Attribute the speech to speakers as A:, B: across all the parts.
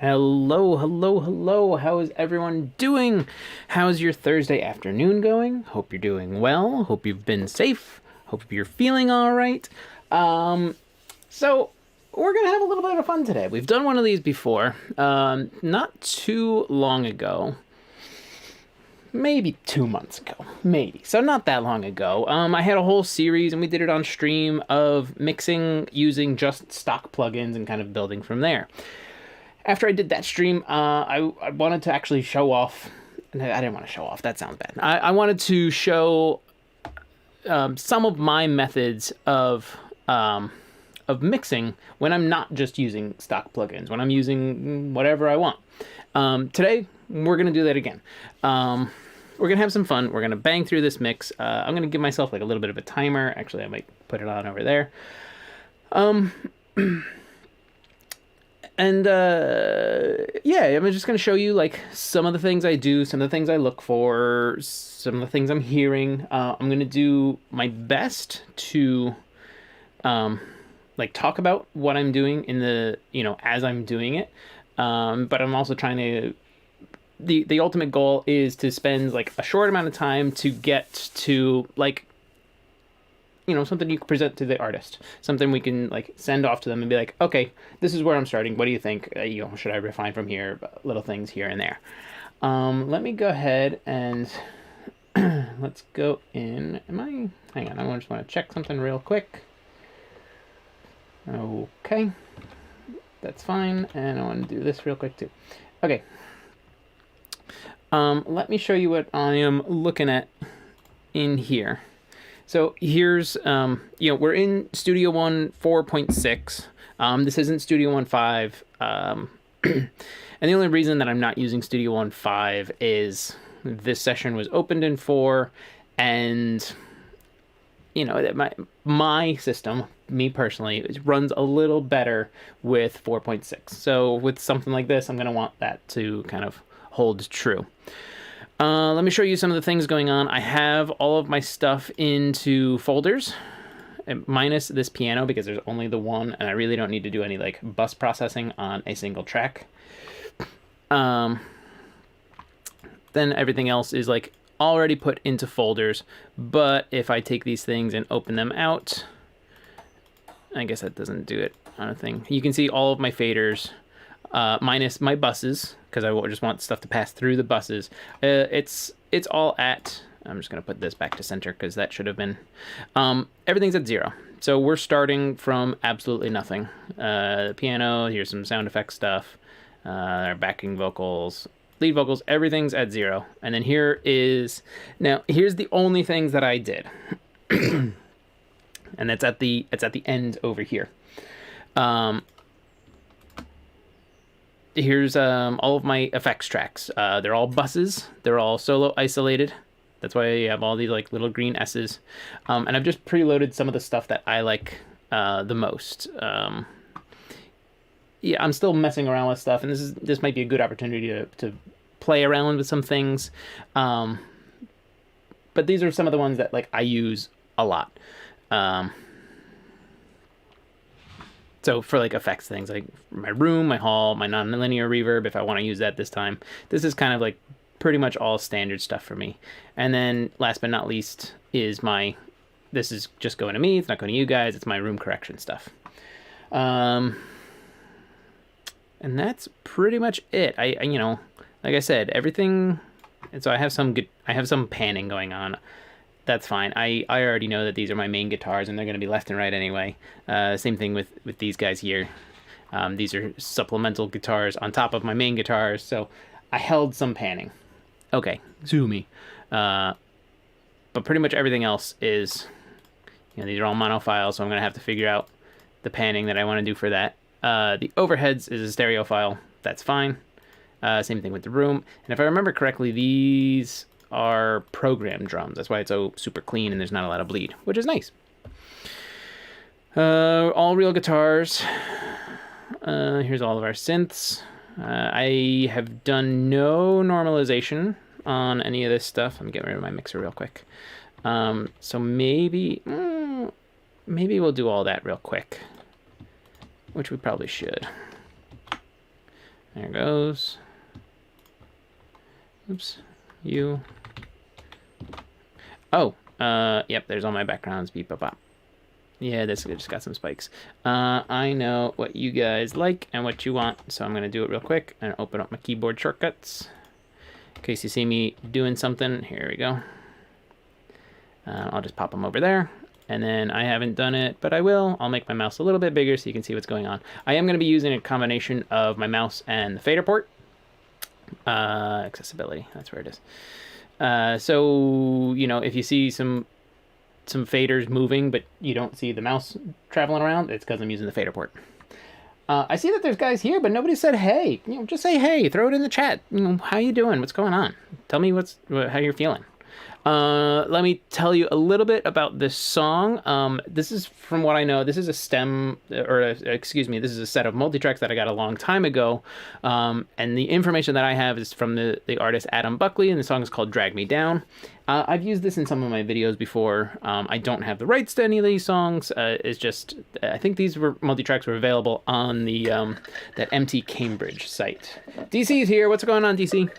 A: Hello, hello, hello. How is everyone doing? How's your Thursday afternoon going? Hope you're doing well. Hope you've been safe. Hope you're feeling all right. So we're gonna have a little bit of fun today. We've done one of these before, not too long ago. Maybe 2 months ago, maybe. So not that long ago. I had a whole series and we did it on stream of mixing using just stock plugins and kind of building from there. After I did that stream, I wanted to actually show off. I didn't want to show off. That sounds bad. I wanted to show some of my methods of mixing when I'm not just using stock plugins, when I'm using whatever I want. Today, we're going to do that again. We're going to have some fun. We're going to bang through this mix. I'm going to give myself like a little bit of a timer. Actually, I might put it on over there. And yeah, I'm just going to show you like some of the things I do, some of the things I look for, some of the things I'm hearing. I'm going to do my best to like talk about what I'm doing in the, as I'm doing it. But I'm also trying to, the ultimate goal is to spend like a short amount of time to get to like, something you can present to the artist, something we can like send off to them and be like, okay, this is where I'm starting. What do you think? Should I refine from here? Little things here and there. Let me go ahead and let's go in. Hang on. I just want to check something real quick. Okay, that's fine. And I want to do this real quick too. Okay. Let me show you what I am looking at in here. So here's, we're in Studio One 4.6. This isn't Studio One 5. And the only reason that I'm not using Studio One 5 is this session was opened in 4, and, my system, me personally, it runs a little better with 4.6. So with something like this, I'm going to want that to kind of hold true. Let me show you some of the things going on. I have all of my stuff into folders, minus this piano because there's only the one, and I really don't need to do any like bus processing on a single track. Then everything else is like already put into folders, but if I take these things and open them out, I guess that doesn't do it on a thing. You can see all of my faders, minus my buses, because I just want stuff to pass through the buses. It's all at, I'm just going to put this back to center because that should have been, everything's at 0. So we're starting from absolutely nothing. The piano, here's some sound effect stuff, our backing vocals, lead vocals, everything's at 0. And then here's the only things that I did. And it's at the end over here. Here's all of my effects tracks. They're all buses. They're all solo isolated. That's why you have all these like little green S's. And I've just preloaded some of the stuff that I like the most. Yeah, I'm still messing around with stuff, and this might be a good opportunity to play around with some things. But these are some of the ones that like I use a lot. So for like effects things like my room, my hall, my non-linear reverb, if I want to use that this time, this is kind of like pretty much all standard stuff for me. And then last but not least is this is just going to me. It's not going to you guys. It's my room correction stuff. And that's pretty much it. I like I said, everything. And so I have some panning going on. That's fine. I already know that these are my main guitars, and they're going to be left and right anyway. Same thing with these guys here. These are supplemental guitars on top of my main guitars, so I held some panning. Okay, zoomy. But pretty much everything else is, these are all mono files, so I'm going to have to figure out the panning that I want to do for that. The overheads is a stereo file. That's fine. Same thing with the room. And if I remember correctly, these are program drums. That's why it's so super clean and there's not a lot of bleed, which is nice. All real guitars. Here's all of our synths. I have done no normalization on any of this stuff. I'm getting rid of my mixer real quick. So maybe we'll do all that real quick, which we probably should. There goes. Oops. You. Oh, yep, there's all my backgrounds. Beep, bop, bop. Yeah, this just got some spikes. I know what you guys like and what you want, so I'm going to do it real quick and open up my keyboard shortcuts. In case you see me doing something, here we go. I'll just pop them over there. And then I haven't done it, but I will. I'll make my mouse a little bit bigger so you can see what's going on. I am going to be using a combination of my mouse and the fader port. Accessibility, that's where it is. So, you know, if you see some faders moving, but you don't see the mouse traveling around, it's because I'm using the fader port. I see that there's guys here, but nobody said hey. You know, just say hey. Throw it in the chat. You know, how you doing? What's going on? Tell me how you're feeling. Let me tell you a little bit about this song. This is, from what I know, this is a this is a set of multi-tracks that I got a long time ago. And the information that I have is from the artist Adam Buckley, and the song is called Drag Me Down. I've used this in some of my videos before. I don't have the rights to any of these songs. It's just, I think these multi-tracks were available on the that MT Cambridge site. DC's here. What's going on, DC?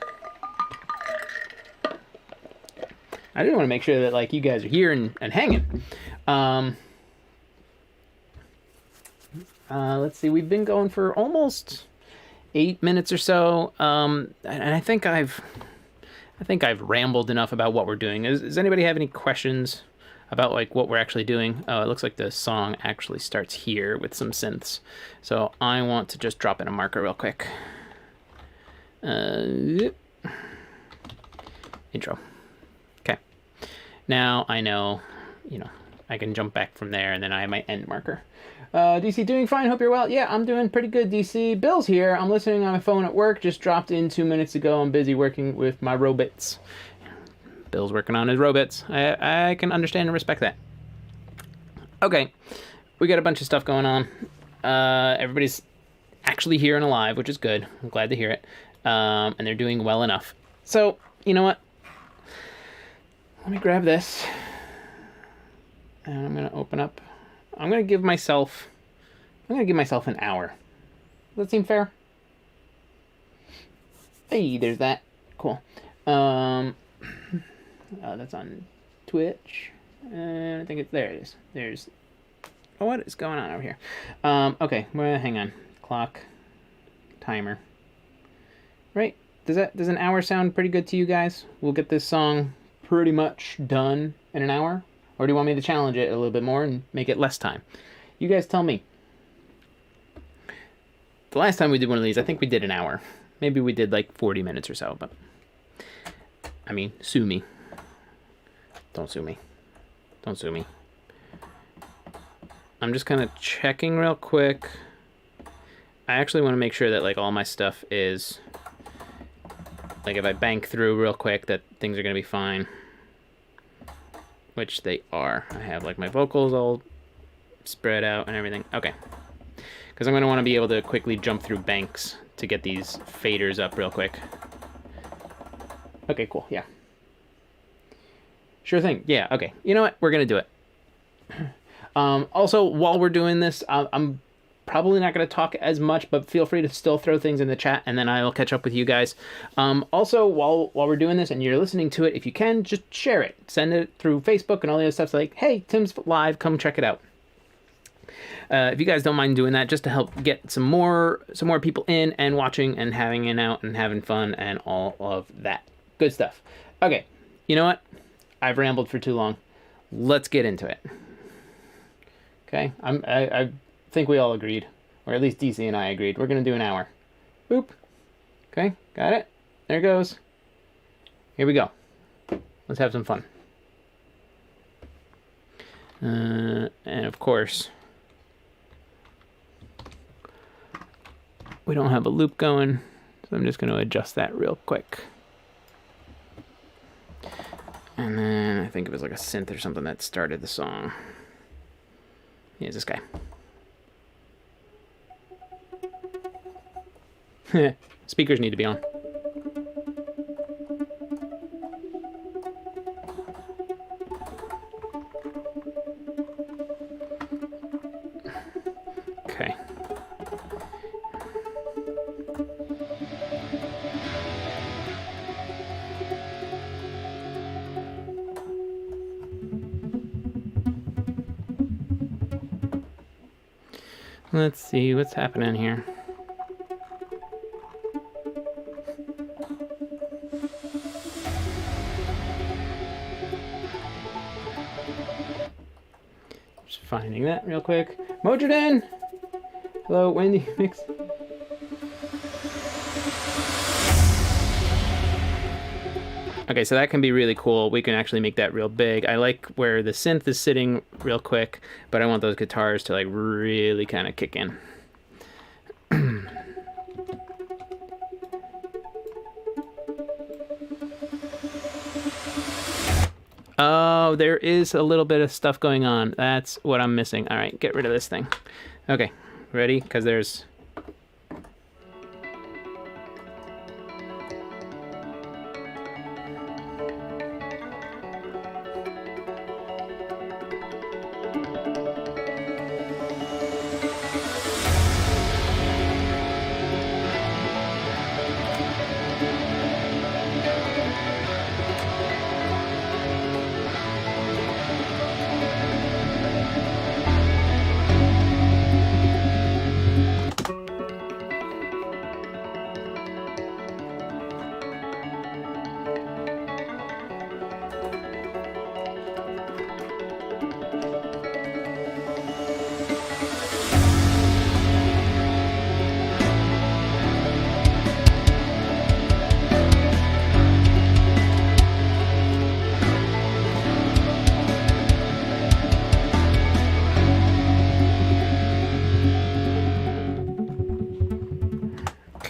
A: I just want to make sure that, like, you guys are here and hanging. Let's see. We've been going for almost 8 minutes or so, and I think I've rambled enough about what we're doing. Does anybody have any questions about, like, what we're actually doing? Oh, it looks like the song actually starts here with some synths. So I want to just drop in a marker real quick. Intro. Now I know, you know, I can jump back from there, and then I have my end marker. DC, doing fine. Hope you're well. Yeah, I'm doing pretty good, DC. Bill's here. I'm listening on my phone at work. Just dropped in 2 minutes ago. I'm busy working with my robots. Bill's working on his robots. I can understand and respect that. Okay, we got a bunch of stuff going on. Everybody's actually here and alive, which is good. I'm glad to hear it. And they're doing well enough. So, you know what? Let me grab this, and I'm going to open up. I'm going to give myself an hour. Does that seem fair? Hey, there's that. Cool. That's on Twitch. I think it's, there it is. There's, oh, what is going on over here? Okay, well, hang on. Clock, timer. Right? Does an hour sound pretty good to you guys? We'll get this song pretty much done in an hour? Or do you want me to challenge it a little bit more and make it less time? You guys tell me. The last time we did one of these, I think we did an hour. Maybe we did like 40 minutes or so, but I mean, sue me. Don't sue me. Don't sue me. I'm just kind of checking real quick. I actually want to make sure that, like, all my stuff is, like, if I bank through real quick, that things are going to be fine. Which they are. I have, like, my vocals all spread out and everything. Okay. Because I'm going to want to be able to quickly jump through banks to get these faders up real quick. Okay, cool. Yeah. Sure thing. Yeah, okay. You know what? We're going to do it. Also, while we're doing this, I'm probably not going to talk as much, but feel free to still throw things in the chat, and then I'll catch up with you guys. Also, while we're doing this and you're listening to it, if you can, just share it. Send it through Facebook and all the other stuff. Like, hey, Tim's live. Come check it out. If you guys don't mind doing that, just to help get some more people in and watching and hanging out and having fun and all of that good stuff. Okay, you know what? I've rambled for too long. Let's get into it. Okay, I think we all agreed, or at least DC and I agreed. We're gonna do an hour. Boop. Okay, got it. There it goes. Here we go. Let's have some fun. And of course, we don't have a loop going, so I'm just gonna adjust that real quick. And then I think it was like a synth or something that started the song. Here's this guy. Speakers need to be on. Okay. Let's see what's happening here. Just finding that real quick. Mojuden! Hello, Wendy Mix. Okay, so that can be really cool. We can actually make that real big. I like where the synth is sitting real quick, but I want those guitars to like really kind of kick in. Oh, there is a little bit of stuff going on. That's what I'm missing. All right, get rid of this thing. Okay, ready? Because there's...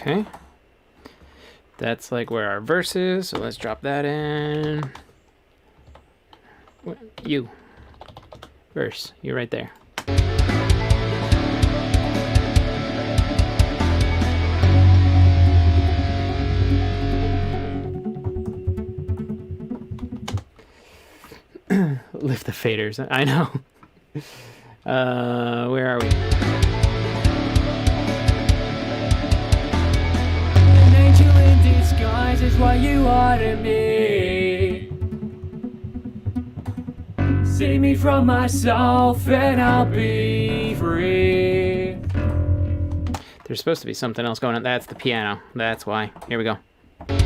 A: Okay, that's like where our verse is, so let's drop that in. You, verse, you're right there. Lift the faders, I know. Where are we? Is what you are to me. Save me from myself and I'll be free. There's supposed to be something else going on. That's the piano. That's why. Here we go. An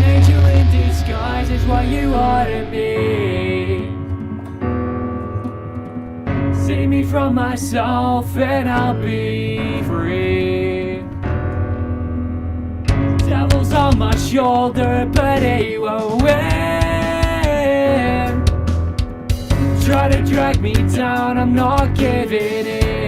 A: angel in disguise is what you are to me. Save me from myself and I'll be free. Devil's on my shoulder, but he won't win. Try to drag me down, I'm not giving in.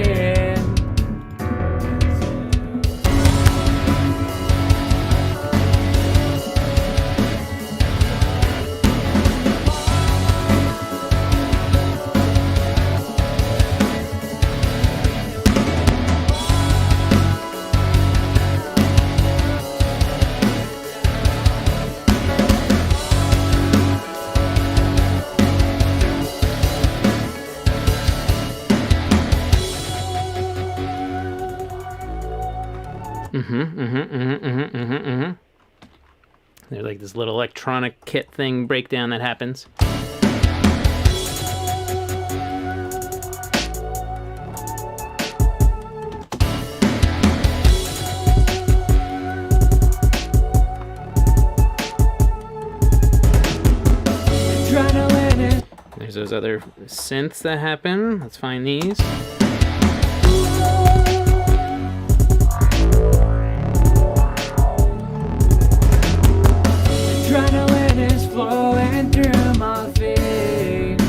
A: There's like this little electronic kit thing breakdown that happens. There's those other synths that happen. Let's find these. Adrenaline is flowing through my veins.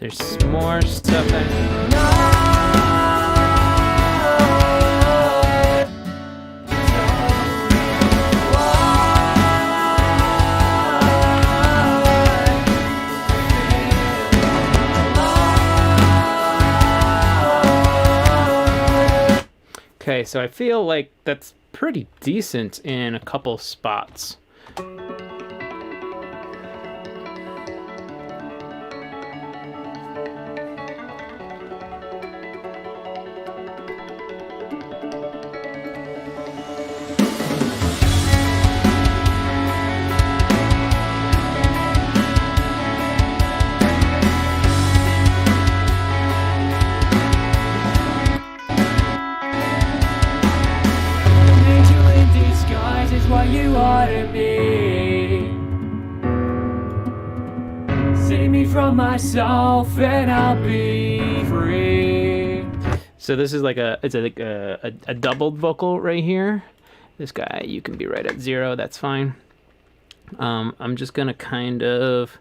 A: There's more stuff Okay, so I feel like that's pretty decent in a couple spots.
B: What you are to me. Save me from myself and I'll be free.
A: So this is like a doubled vocal right here. This guy, you can be right at 0, that's fine. I'm just gonna kind of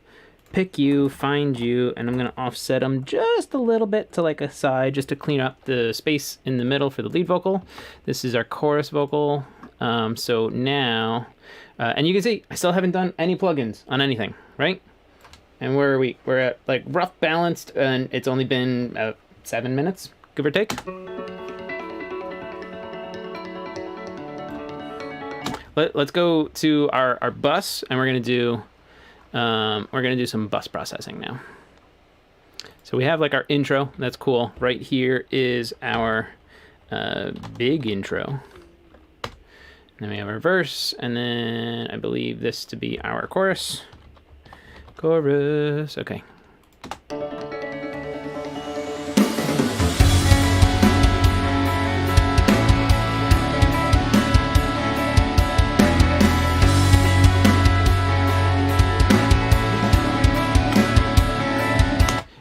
A: pick you, find you, and I'm gonna offset them just a little bit to like a side just to clean up the space in the middle for the lead vocal. This is our chorus vocal. So now, and you can see I still haven't done any plugins on anything, right? And where are we? We're at like rough balanced, and it's only been 7 minutes, give or take. Let's go to our bus, and we're gonna do some bus processing now. So we have like our intro, that's cool. Right here is our big intro. Then we have our verse, and then I believe this to be our chorus. Chorus, okay.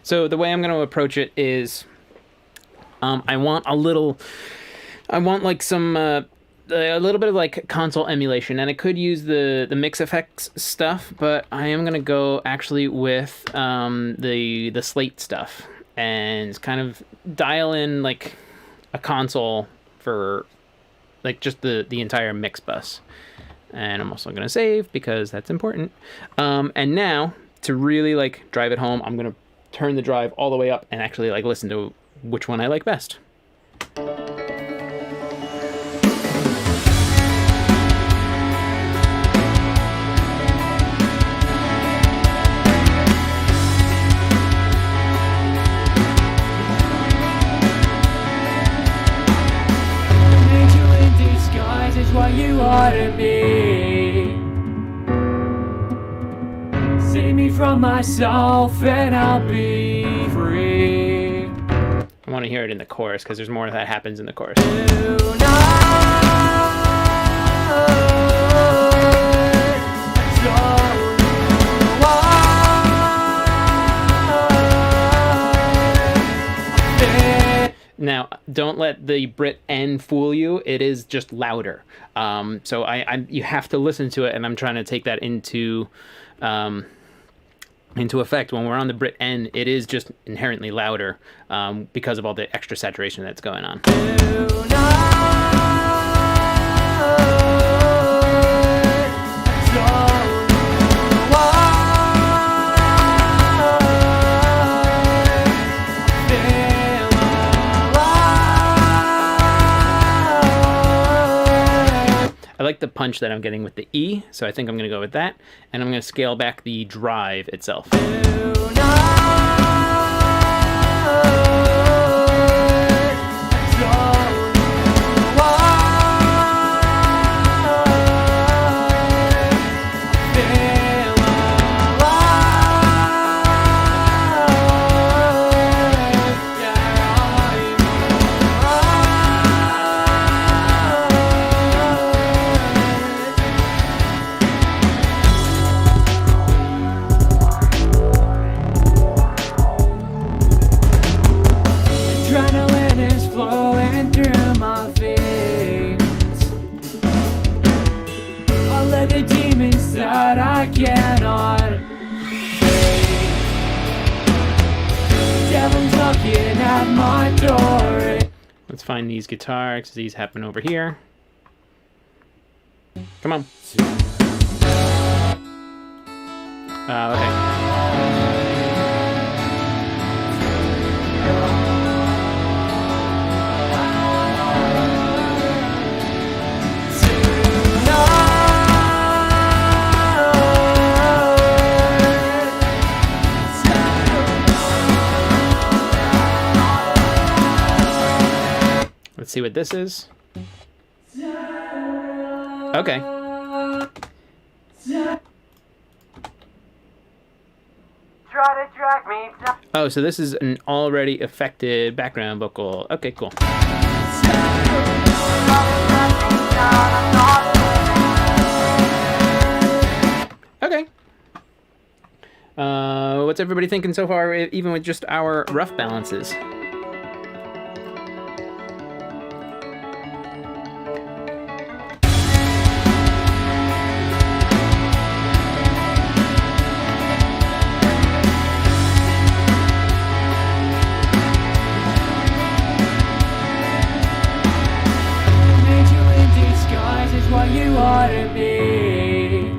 A: So the way I'm going to approach it is, I want like some a little bit of like console emulation, and I could use the mix effects stuff, but I am gonna go actually with the slate stuff and kind of dial in like a console for like just the entire mix bus. And I'm also gonna save because that's important. And now to really like drive it home, I'm gonna turn the drive all the way up and actually like listen to which one I like best.
B: What you are to me. Save me from myself and I'll be free.
A: I want to hear it in the chorus because there's more that happens in the chorus. Now, don't let the Brit N fool you. It is just louder. So you have to listen to it, and I'm trying to take that into effect. When we're on the Brit N, it is just inherently louder because of all the extra saturation that's going on. I like the punch that I'm getting with the E, so I think I'm going to go with that. And I'm going to scale back the drive itself. that I cannot fake.
B: devil knocking at my door.
A: Let's find these guitars, because these happen over here. Come on. Okay. Let's see what this is. Okay. Oh, so this is an already affected background vocal. Okay, cool. Okay. What's everybody thinking so far, even with just our rough balances?
B: What you are to me.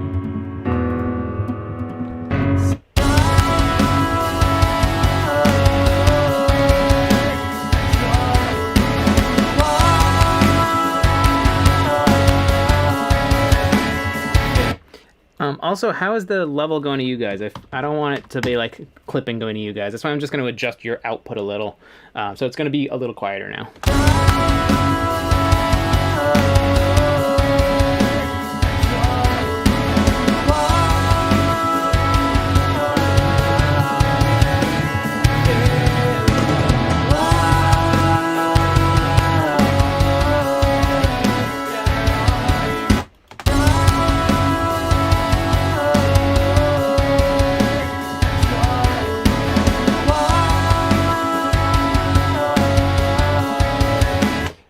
A: Also, how is the level going to you guys? I don't want it to be like clipping going to you guys. That's why I'm just going to adjust your output a little. So it's going to be a little quieter now.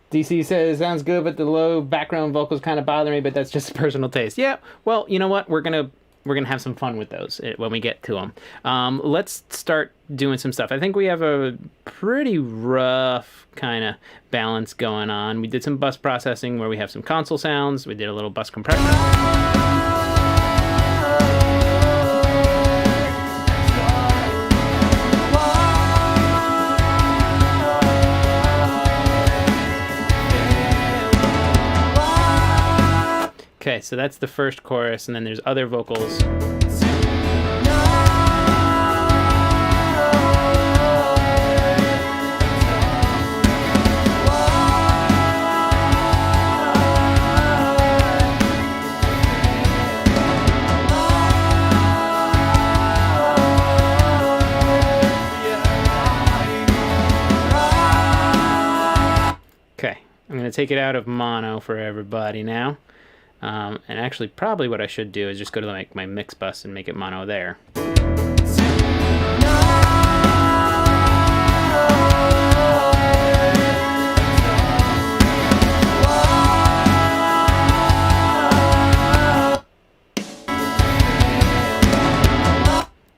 A: DC says, sounds good, but the low background vocals kind of bother me, but that's just personal taste. Yeah, well, you know what? We're gonna have some fun with those when we get to them. Let's start doing some stuff. I think we have a pretty rough kind of balance going on. We did some bus processing where we have some console sounds. We did a little bus compression. Okay, so that's the first chorus, and then there's other vocals. Okay, I'm going to take it out of mono for everybody now. And actually, probably what I should do is just go to my mix bus and make it mono there.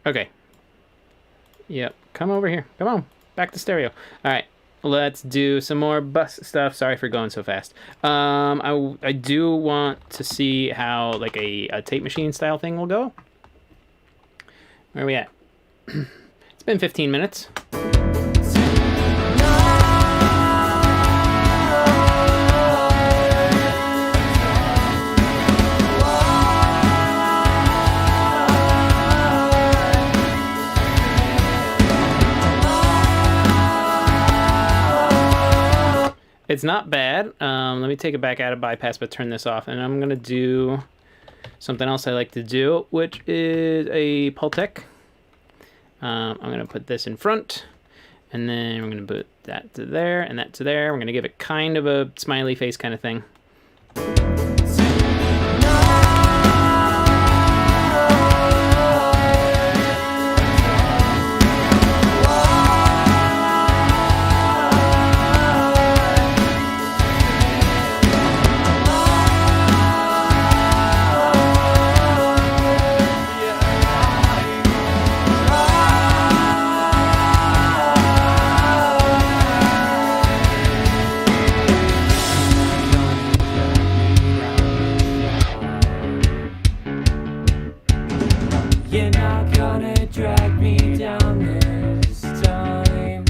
A: Okay. Yep, come over here. Come on, back to stereo. All right. Let's do some more bus stuff. Sorry for going so fast. I do want to see how like a tape machine style thing will go. Where are we at? It's been 15 minutes. It's not bad. Let me take it back out of bypass, but turn this off. And I'm going to do something else I like to do, which is a Pultec. I'm going to put this in front, and then we're going to put that to there and that to there. We're going to give it kind of a smiley face kind of thing.
B: You're not gonna drag me down this time.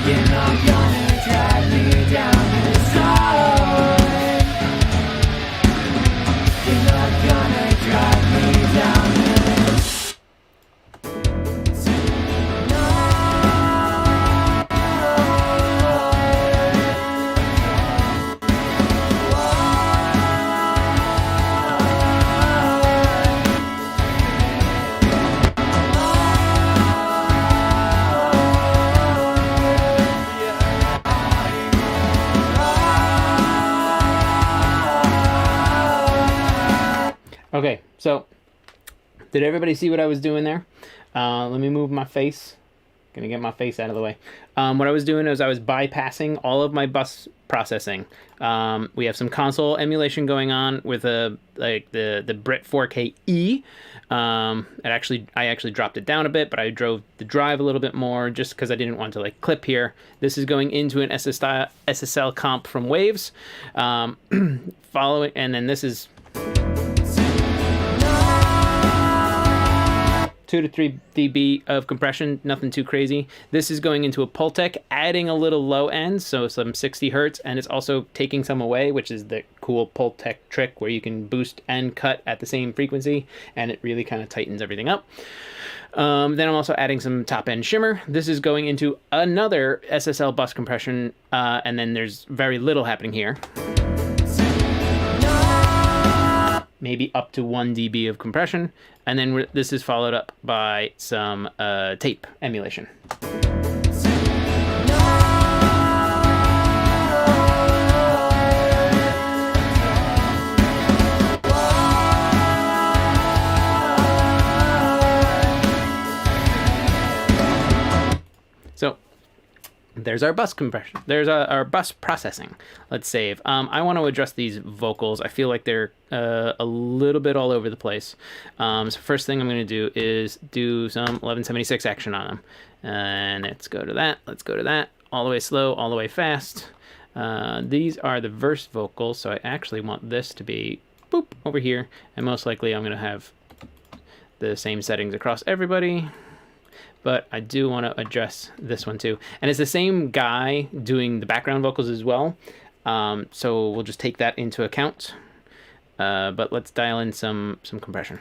B: You're not gonna drag me down this time. You're not gonna drag me down this
A: Okay, so did everybody see what I was doing there? Let me move my face. Gonna get my face out of the way. What I was doing is I was bypassing all of my bus processing. We have some console emulation going on with the Brit 4K-E. I actually dropped it down a bit, but I drove the drive a little bit more just because I didn't want to like clip here. This is going into an SSL comp from Waves. Following, and then this is 2 to 3 dB of compression, nothing too crazy. This is going into a Pultec, adding a little low end, so some 60 hertz, and it's also taking some away, which is the cool Pultec trick where you can boost and cut at the same frequency, and it really kind of tightens everything up. Then I'm also adding some top end shimmer. This is going into another SSL bus compression, and then there's very little happening here. Maybe up to 1 dB of compression, and then this is followed up by some tape emulation. So there's our bus compression. There's our bus processing. Let's save. I want to address these vocals. I feel like they're a little bit all over the place. So first thing I'm going to do is do some 1176 action on them. And let's go to that. Let's go to that. All the way slow, all the way fast. These are the verse vocals, so I actually want this to be boop over here. And most likely I'm going to have the same settings across everybody. But I do want to address this one too. And it's the same guy doing the background vocals as well. So we'll just take that into account. But let's dial in some compression.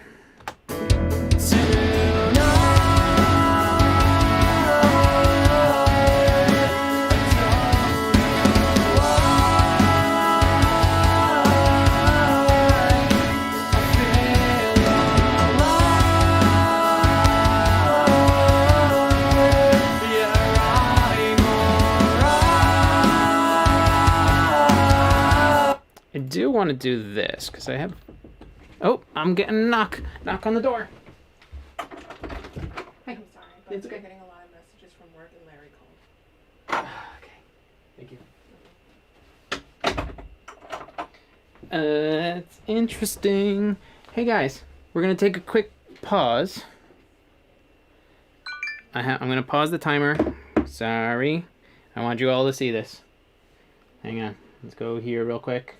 A: I do want to do this because I have. Oh, I'm getting a knock on the door.
C: I'm sorry, but
A: It's okay.
C: I'm getting a lot of messages from work and Larry called.
A: Okay, thank you. It's interesting. Hey guys, we're gonna take a quick pause. I'm gonna pause the timer. Sorry, I want you all to see this. Hang on, let's go here real quick.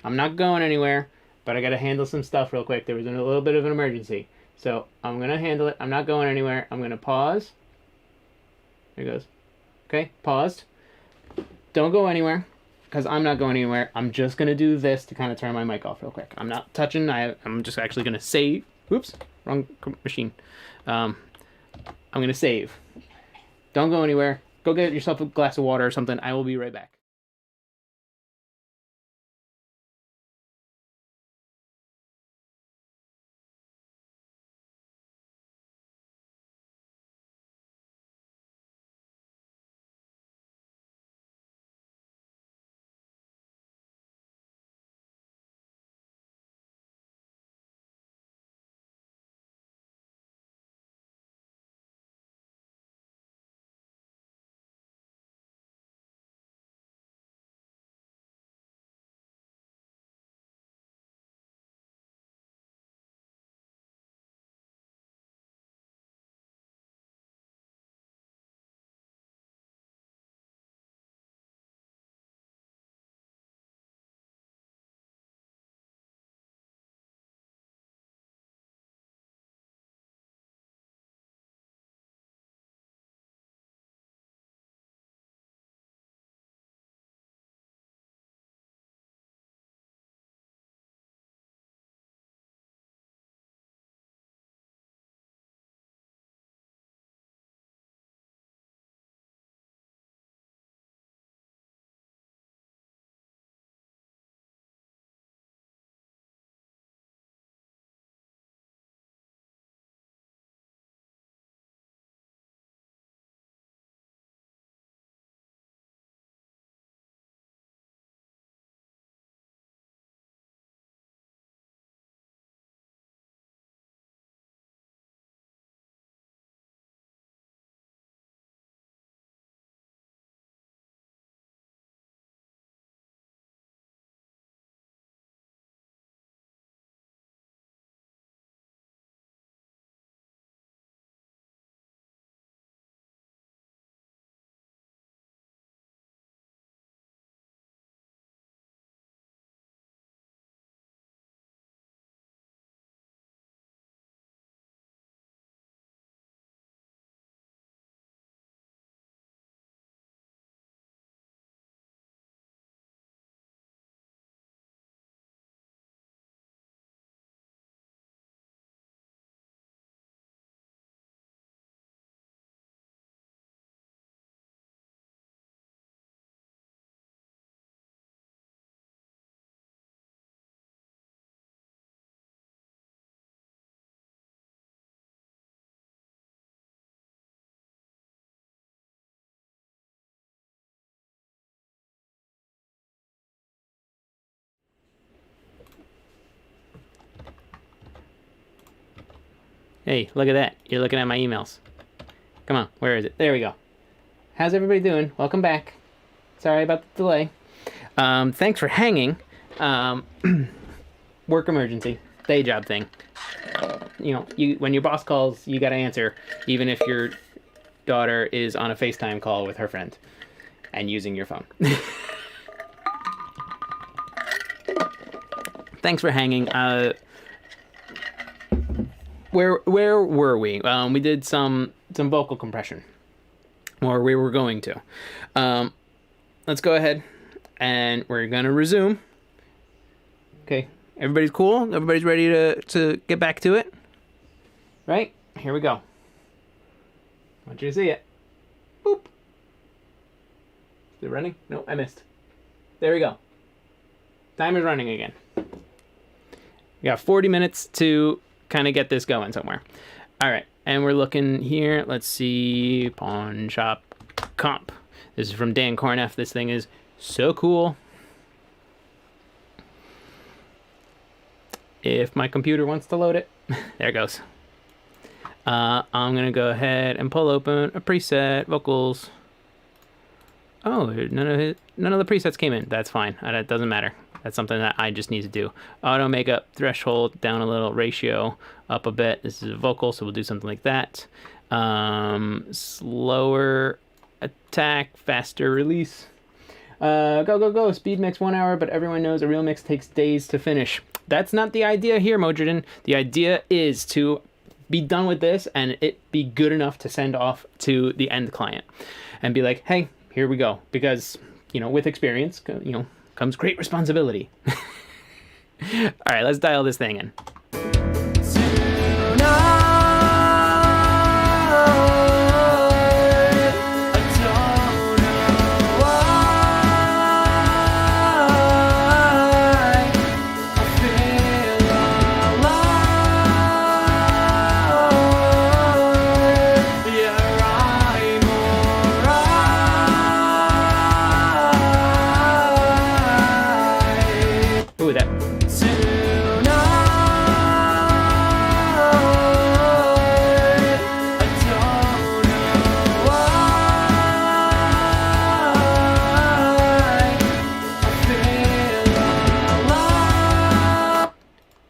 A: I'm not going anywhere, but I gotta handle some stuff real quick. There was a little bit of an emergency. So I'm gonna handle it. I'm not going anywhere. I'm gonna pause. There it goes. Okay, paused. Don't go anywhere, because I'm not going anywhere. I'm just gonna do this to kind of turn my mic off real quick. I'm not touching. I'm just actually gonna save. Oops, wrong machine. I'm gonna save. Don't go anywhere. Go get yourself a glass of water or something. I will be right back. Hey, look at that. You're looking at my emails. Come on, where is it? There we go. How's everybody doing? Welcome back. Sorry about the delay. Thanks for hanging. Work emergency. Day job thing. When your boss calls, you gotta answer, even if your daughter is on a FaceTime call with her friend and using your phone. Thanks for hanging. Where were we? We did some vocal compression, or we were going to. Let's go ahead and we're gonna resume. Okay, everybody's cool. Everybody's ready to get back to it. Right? Here we go. I want you to see it. Boop. Is it running? No, I missed. There we go. Timer's running again. We got 40 minutes to kind of get this going somewhere. All right, and we're looking here. Let's see, Pawn Shop Comp. This is from Dan Corneff. This thing is so cool. If my computer wants to load it, there it goes. I'm gonna go ahead and pull open a preset, vocals. Oh, none of the presets came in. That's fine. That doesn't matter. That's something that I just need to do. Auto makeup threshold down a little, ratio up a bit. This is a vocal, so we'll do something like that. Slower attack, faster release. Go. Speed mix 1 hour, but everyone knows a real mix takes days to finish. That's not the idea here, Modridan. The idea is to be done with this and it be good enough to send off to the end client and be like, hey, here we go. Because, with experience, comes great responsibility. All right, let's dial this thing in.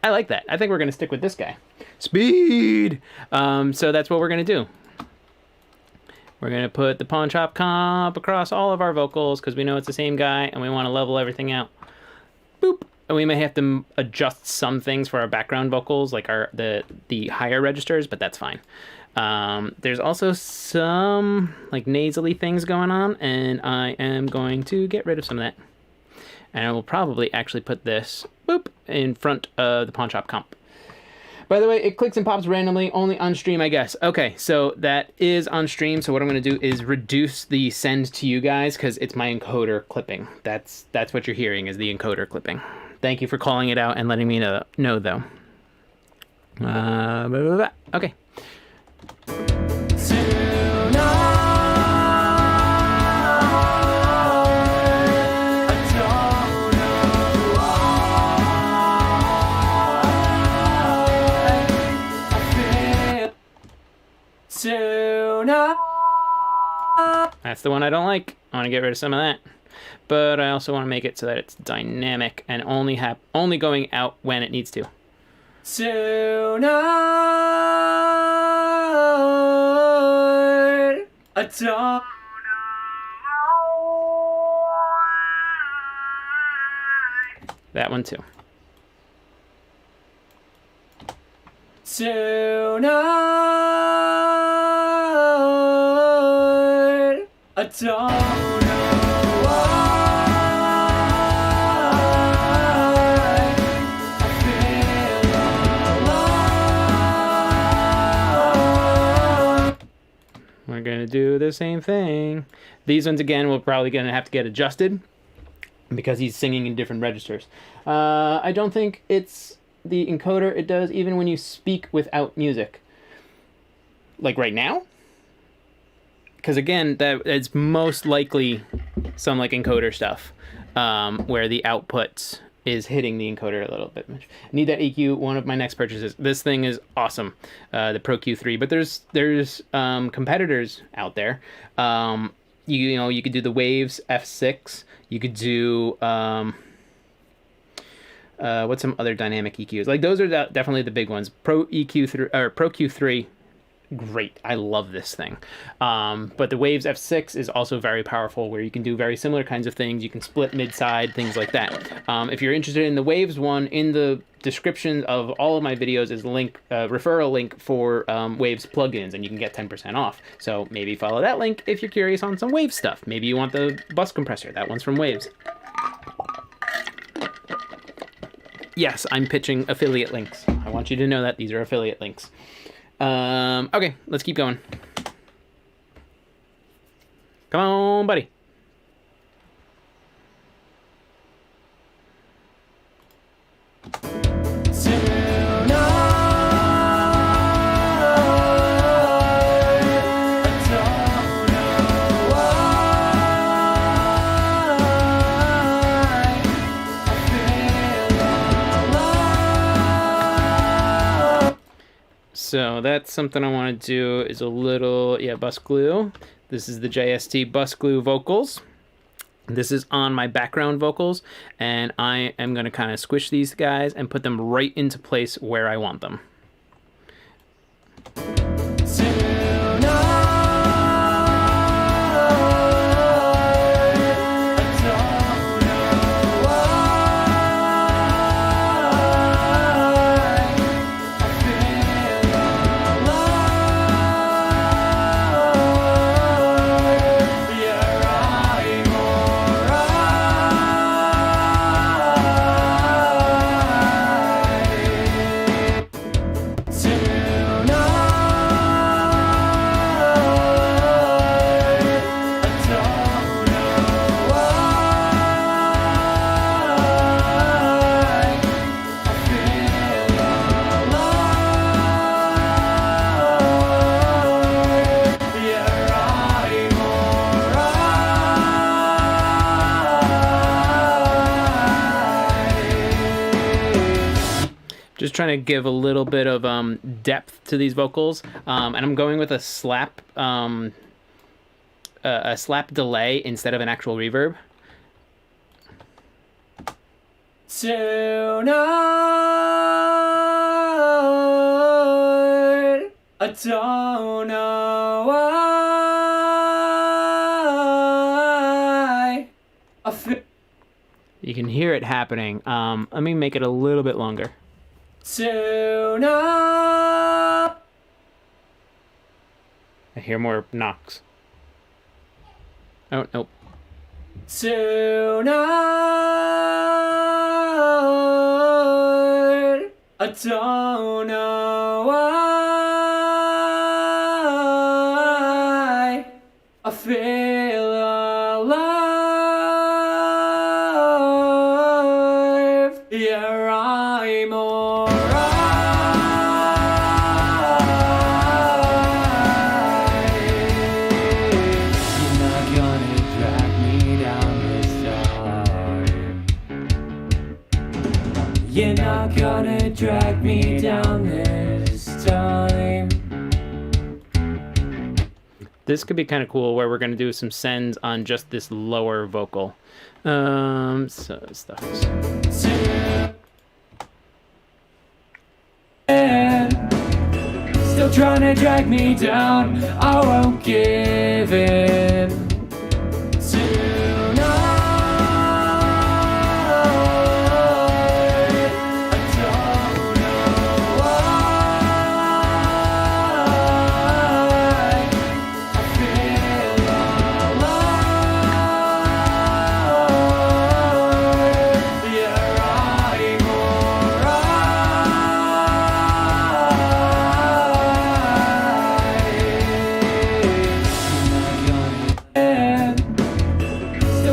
A: I like that. I think we're going to stick with this guy. Speed! So that's what we're going to do. We're going to put the Pawn Shop Comp across all of our vocals because we know it's the same guy and we want to level everything out. Boop! And we may have to adjust some things for our background vocals, like the higher registers, but that's fine. There's also some nasally things going on, and I am going to get rid of some of that. And I will probably actually put this, boop, in front of the Pawn Shop Comp. By the way, it clicks and pops randomly, only on stream, I guess. Okay, so that is on stream. So what I'm going to do is reduce the send to you guys because it's my encoder clipping. That's what you're hearing is the encoder clipping. Thank you for calling it out and letting me know though. Okay. That's the one I don't like. I want to get rid of some of that. But I also want to make it so that it's dynamic and only going out when it needs to. Tonight, I don't know. That one too. Tonight, I don't know why I feel alone. We're gonna do the same thing. These ones again, we're probably gonna have to get adjusted because he's singing in different registers. I don't think it's the encoder. It does even when you speak without music. Like right now? Because again, it's most likely some encoder stuff where the outputs is hitting the encoder a little bit much. Need that EQ, one of my next purchases. This thing is awesome, the Pro Q3. But there's competitors out there. You know, you could do the Waves F6. You could do what's some other dynamic EQs? Like those are definitely the big ones. Pro EQ3 or Pro Q3. Great, I love this thing. But the Waves F6 is also very powerful, where you can do very similar kinds of things. You can split mid-side, things like that. If you're interested in the Waves one, in the description of all of my videos is a link, referral link for Waves plugins, and you can get 10% off. So maybe follow that link if you're curious on some Waves stuff. Maybe you want the bus compressor. That one's from Waves. Yes, I'm pitching affiliate links. I want you to know that these are affiliate links. Okay, let's keep going. Come on, buddy. So that's something I want to do is a little, bus glue. This is the JST bus glue vocals. This is on my background vocals, and I am going to kind of squish these guys and put them right into place where I want them. Just trying to give a little bit of depth to these vocals, and I'm going with a slap delay instead of an actual reverb.
B: Tonight, I don't know why I feel.
A: You can hear it happening. Let me make it a little bit longer.
B: Tonight.
A: I hear more knocks. Oh, nope.
B: Tonight, I don't know why I feel alive. Yeah, I'm You're not gonna drag me down this time.
A: This could be kind of cool, where we're going to do some sends on just this lower vocal. So stuff.
B: Still trying to drag me down, I won't give in.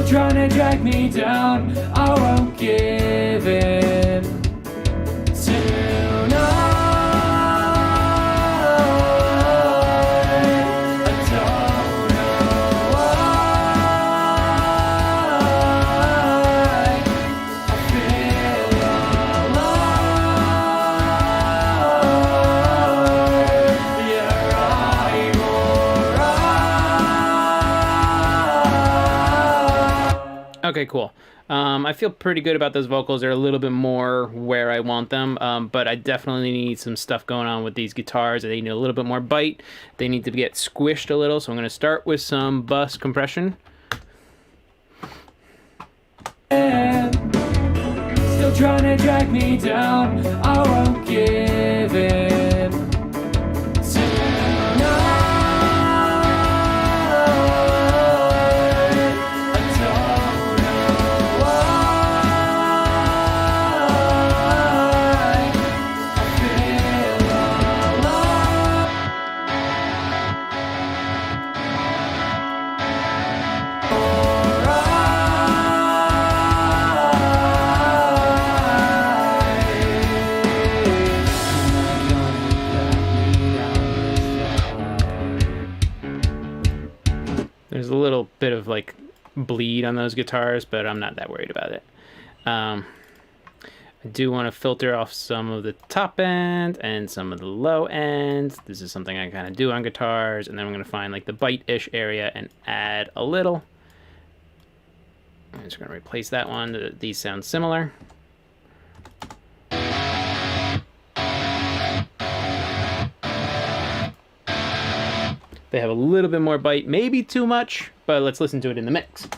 B: Trying to drag me down, I won't give in. Tonight, I don't know why I feel
A: Okay, cool. I feel pretty good about those vocals. They're a little bit more where I want them, but I definitely need some stuff going on with these guitars. They need a little bit more bite. They need to get squished a little, so I'm going to start with some bus compression.
B: Still trying to drag me down, I won't give in. Tonight, I don't know why I feel
A: There's a little bit of like bleed on those guitars, but I'm not that worried about it. I do want to filter off some of the top end and some of the low end. This is something I kind of do on guitars, and then I'm going to find like the bite-ish area and add a little. I'm just going to replace that one. These sound similar. They have a little bit more bite, maybe too much, but let's listen to it in the mix.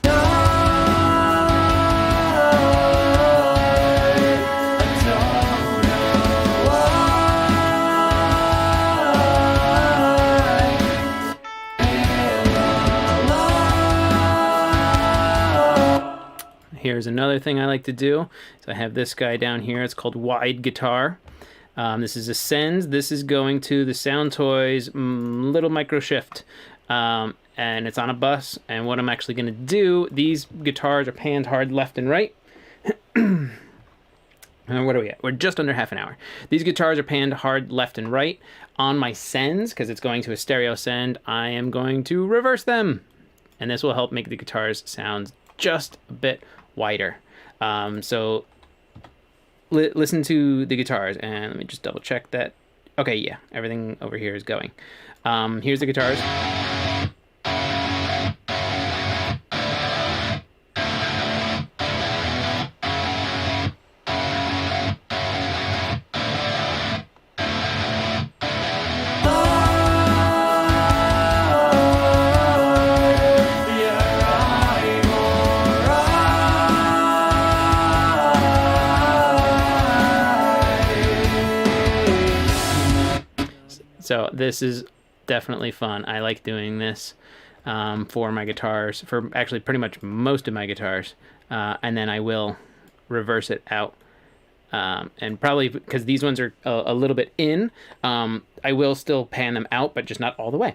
A: Here's another thing I like to do. So I have this guy down here. It's called wide guitar. This is a send. This is going to the Sound Toys little micro shift. And it's on a bus. And what I'm actually going to do, these guitars are panned hard left and right. And what are we at? We're just under half an hour. These guitars are panned hard left and right. On my sends, because it's going to a stereo send, I am going to reverse them. And this will help make the guitars sound just a bit wider. So listen to the guitars, and let me just double check that. Okay, yeah, everything over here is going. Here's the guitars. So this is definitely fun. I like doing this for my guitars, for actually pretty much most of my guitars. And then I will reverse it out. And probably because these ones are a little bit in, I will still pan them out, but just not all the way.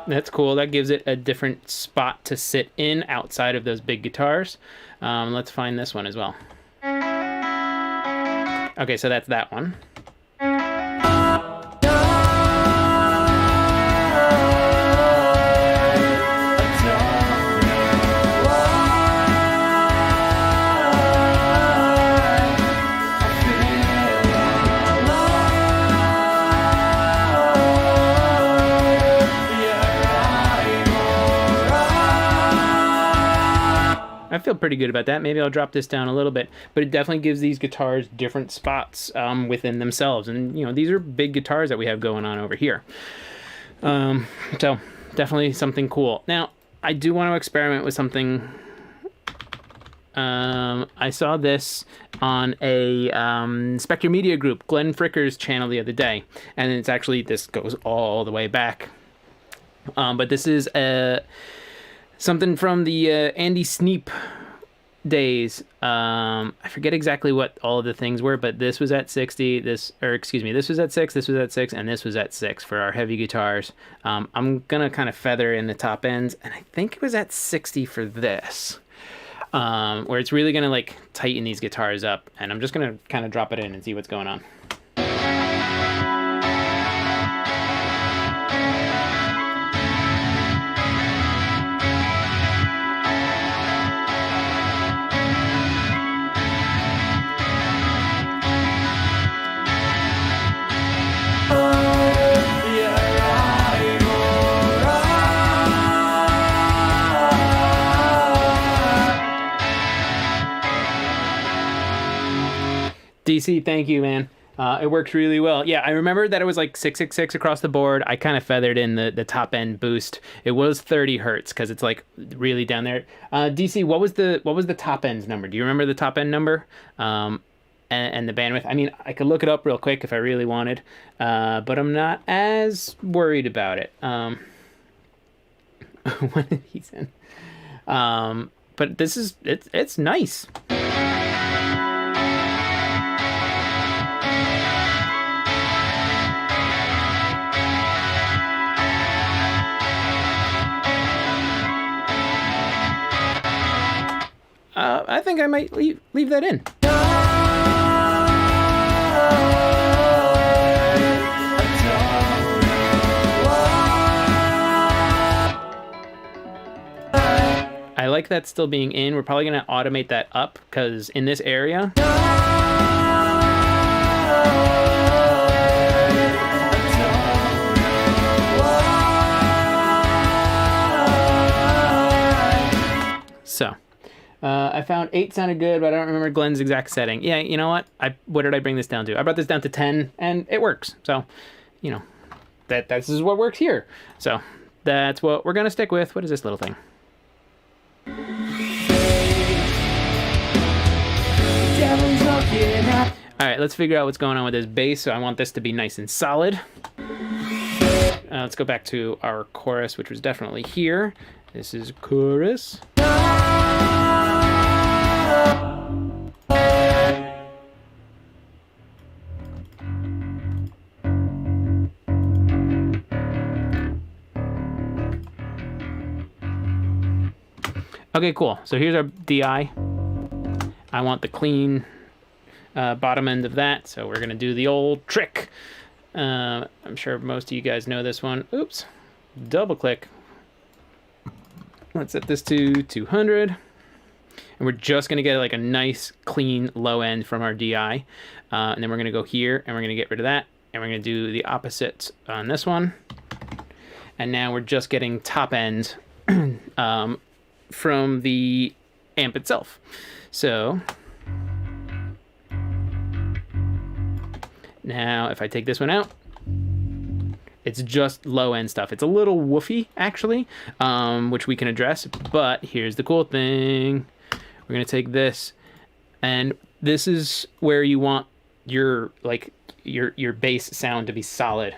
A: That's cool. That gives it a different spot to sit in outside of those big guitars. Let's find this one as well. Okay, so that's that one. I feel pretty good about that. Maybe I'll drop this down a little bit, but it definitely gives these guitars different spots within themselves. And, you know, these are big guitars that we have going on over here. So definitely something cool. Now, I do want to experiment with something. I saw this on a Spectre Media Group, Glenn Fricker's channel the other day. And it's actually, this goes all the way back. But this is something from the Andy Sneap days. I forget exactly what all of the things were, but this was at 60. This was at 6. This was at 6, and this was at 6 for our heavy guitars. I'm gonna kind of feather in the top ends, and I think it was at 60 for this, where it's really gonna like tighten these guitars up. And I'm just gonna kind of drop it in and see what's going on. DC, thank you, man. It works really well. Yeah, I remember that it was like 666 across the board. I kind of feathered in the top end boost. It was 30 hertz because it's like really down there. DC, what was the top end number? Do you remember the top end number? And the bandwidth? I mean, I could look it up real quick if I really wanted, but I'm not as worried about it. What did he send? But this is it's nice. I think I might leave that in. I like that still being in. We're probably going to automate that up because in this area, so I found 8 sounded good, but I don't remember Glenn's exact setting. Yeah, you know what? What did I bring this down to? I brought this down to 10, and it works. So, you know, this is what works here. So that's what we're gonna stick with. What is this little thing? All right, let's figure out what's going on with this bass. So I want this to be nice and solid. Let's go back to our chorus, which was definitely here. This is chorus. Okay, cool. So here's our DI. I want the clean bottom end of that, so we're gonna do the old trick. I'm sure most of you guys know this one. Oops, double click. Let's set this to 200. And we're just gonna get like a nice clean low end from our DI. And then we're gonna go here and we're gonna get rid of that. And we're gonna do the opposite on this one. And now we're just getting top end from the amp itself. So now if I take this one out, it's just low end stuff. It's a little woofy actually, which we can address, but here's the cool thing. We're gonna take this, and this is where you want your bass sound to be solid.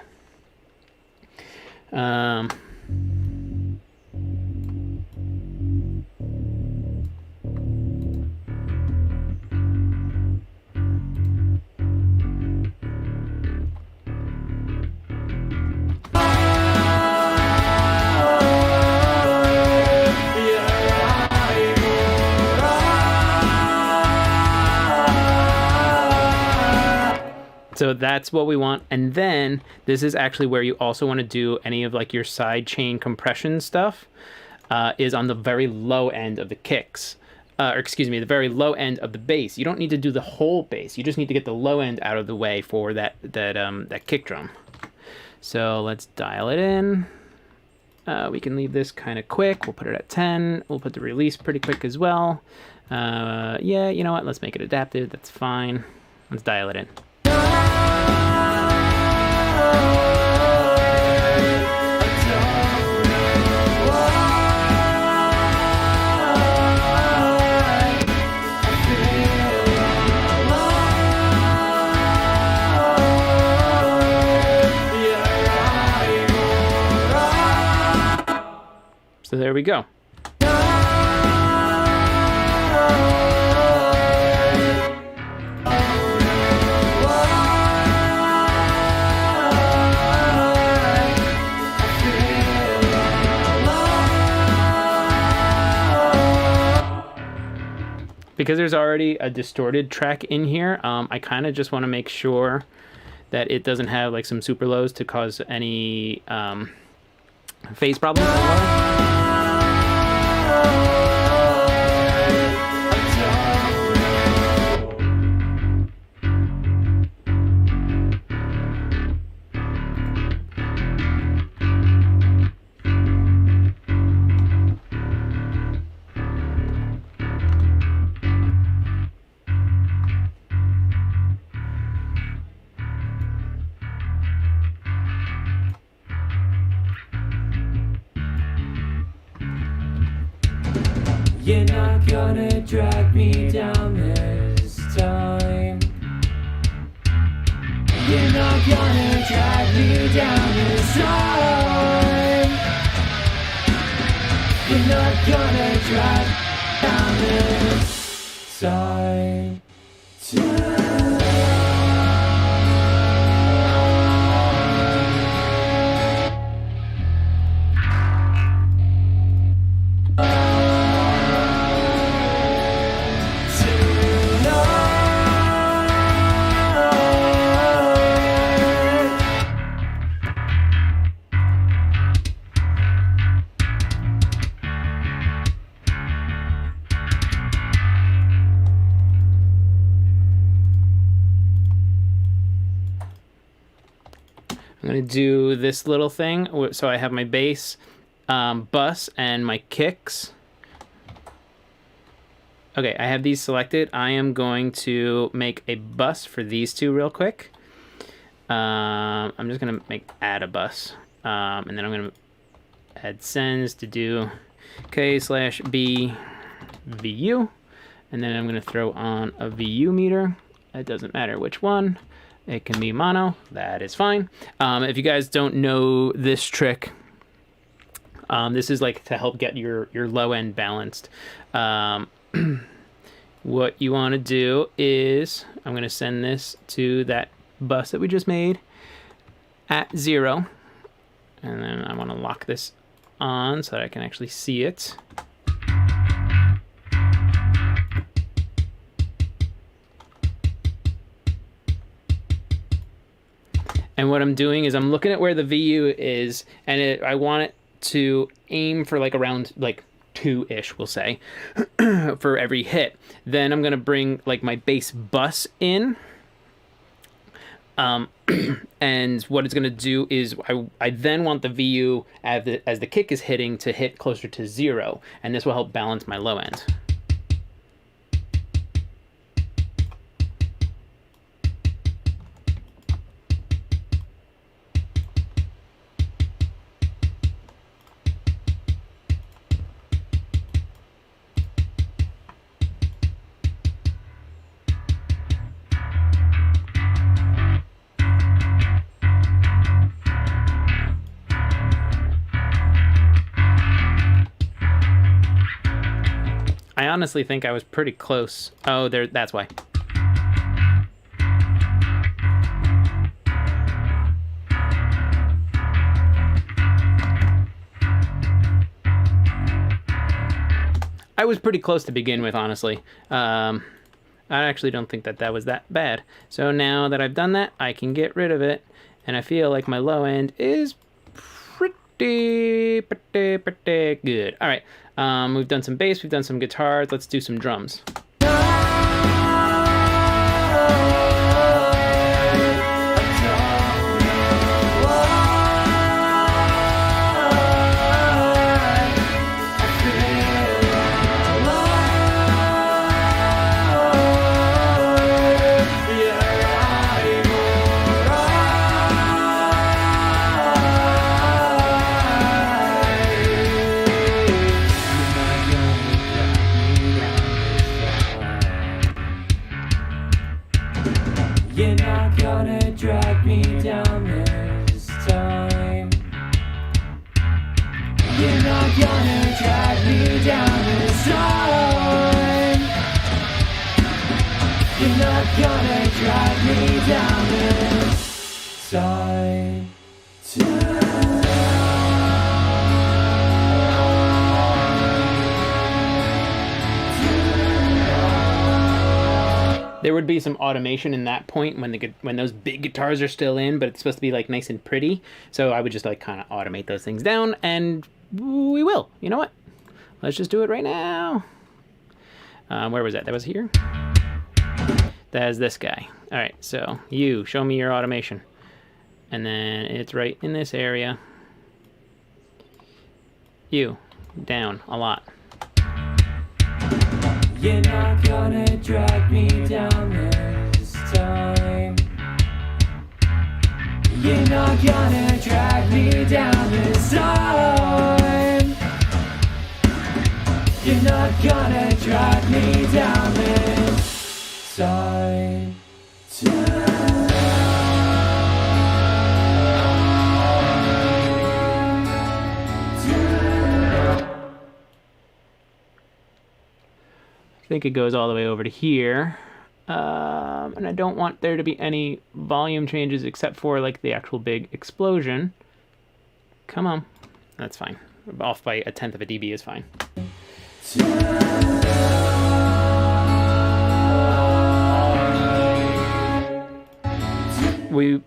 A: So that's what we want. And then this is actually where you also want to do any of like your side chain compression stuff, is on the very low end of the kicks. Or excuse me, the very low end of the bass. You don't need to do the whole bass. You just need to get the low end out of the way for that kick drum. So let's dial it in. We can leave this kind of quick. We'll put it at 10. We'll put the release pretty quick as well. Yeah, you know what? Let's make it adaptive. That's fine. Let's dial it in. So there we go. because there's already a distorted track in here, I kind of just want to make sure that it doesn't have like some super lows to cause any phase problems.
B: You're not gonna drag me down this time. You're not gonna drag me down this time. You're not gonna drag me down this time.
A: I'm going to do this little thing. So I have my bass, bus, and my kicks. Okay, I have these selected. I am going to make a bus for these two real quick. I'm just going to add a bus. And then I'm going to add sends to do K/B VU. And then I'm going to throw on a VU meter. It doesn't matter which one. It can be mono. That is fine. If you guys don't know this trick, this is like to help get your low end balanced. What you want to do is, I'm going to send this to that bus that we just made at 0. And then I want to lock this on so that I can actually see it. And what I'm doing is I'm looking at where the VU is, and I want it to aim for like around like 2-ish, we'll say, for every hit. Then I'm going to bring like my bass bus in. And what it's going to do is I then want the VU as the kick is hitting to hit closer to 0, and this will help balance my low end. I honestly think I was pretty close. Oh, that's why. I was pretty close to begin with, honestly. I actually don't think that was that bad. So now that I've done that, I can get rid of it. And I feel like my low end is pretty good. All right. We've done some bass, we've done some guitars. Let's do some drums.
B: You're not gonna drag me down this time. You're not gonna drag me down this time. You're not gonna drag me down this time.
A: There would be some automation in that point when those big guitars are still in, but it's supposed to be like nice and pretty. So I would just like kind of automate those things down, and we will. You know what? Let's just do it right now. Where was that? That was here. That's this guy. All right, so you show me your automation, and then it's right in this area. You down a lot.
B: You're not gonna drag me down this time. You're not gonna drag me down this time. You're not gonna drag me down this time.
A: I think it goes all the way over to here. And I don't want there to be any volume changes except for like the actual big explosion. Come on. That's fine. Off by 1/10 of a dB is fine.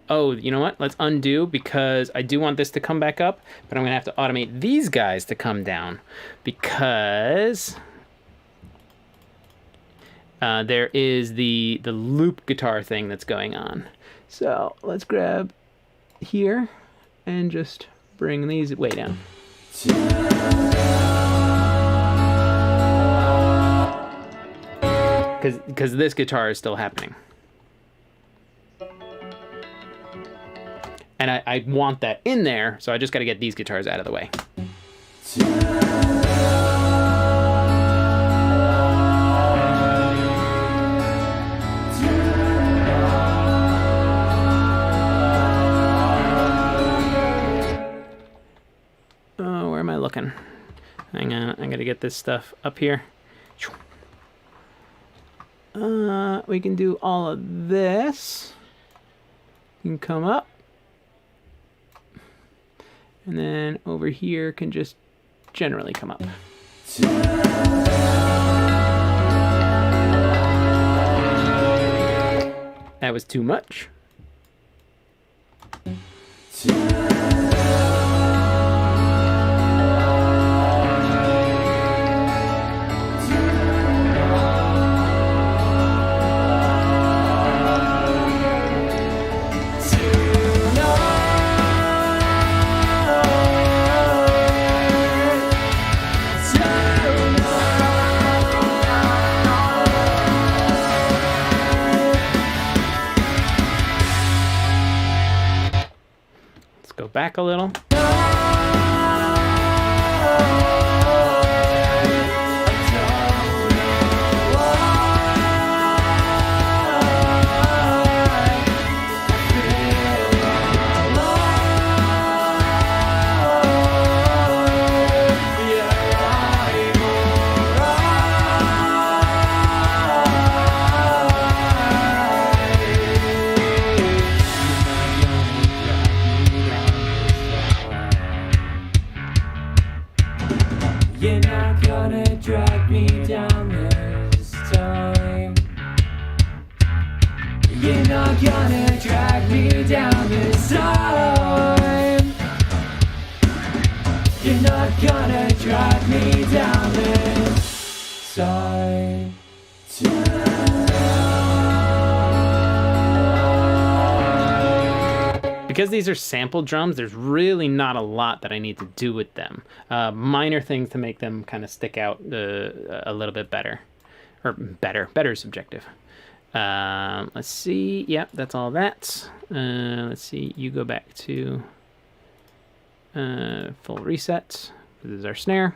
A: Oh, you know what? Let's undo, because I do want this to come back up, but I'm gonna have to automate these guys to come down, because there is the loop guitar thing that's going on. So let's grab here and just bring these way down. Because this guitar is still happening. And I want that in there, so I just got to get these guitars out of the way. Oh, where am I looking? Hang on, I got to get this stuff up here. We can do all of this. You can come up. And then over here can just generally come up. That was too much. Go back a little.
B: You're not gonna drag me down this time. You're not gonna drag me down this time. You're not gonna drag me down this time.
A: Because these are sample drums, there's really not a lot that I need to do with them. Minor things to make them kind of stick out a little bit better. Or better is subjective. Let's see. Yep, that's all that. Let's see. You go back to full reset. This is our snare.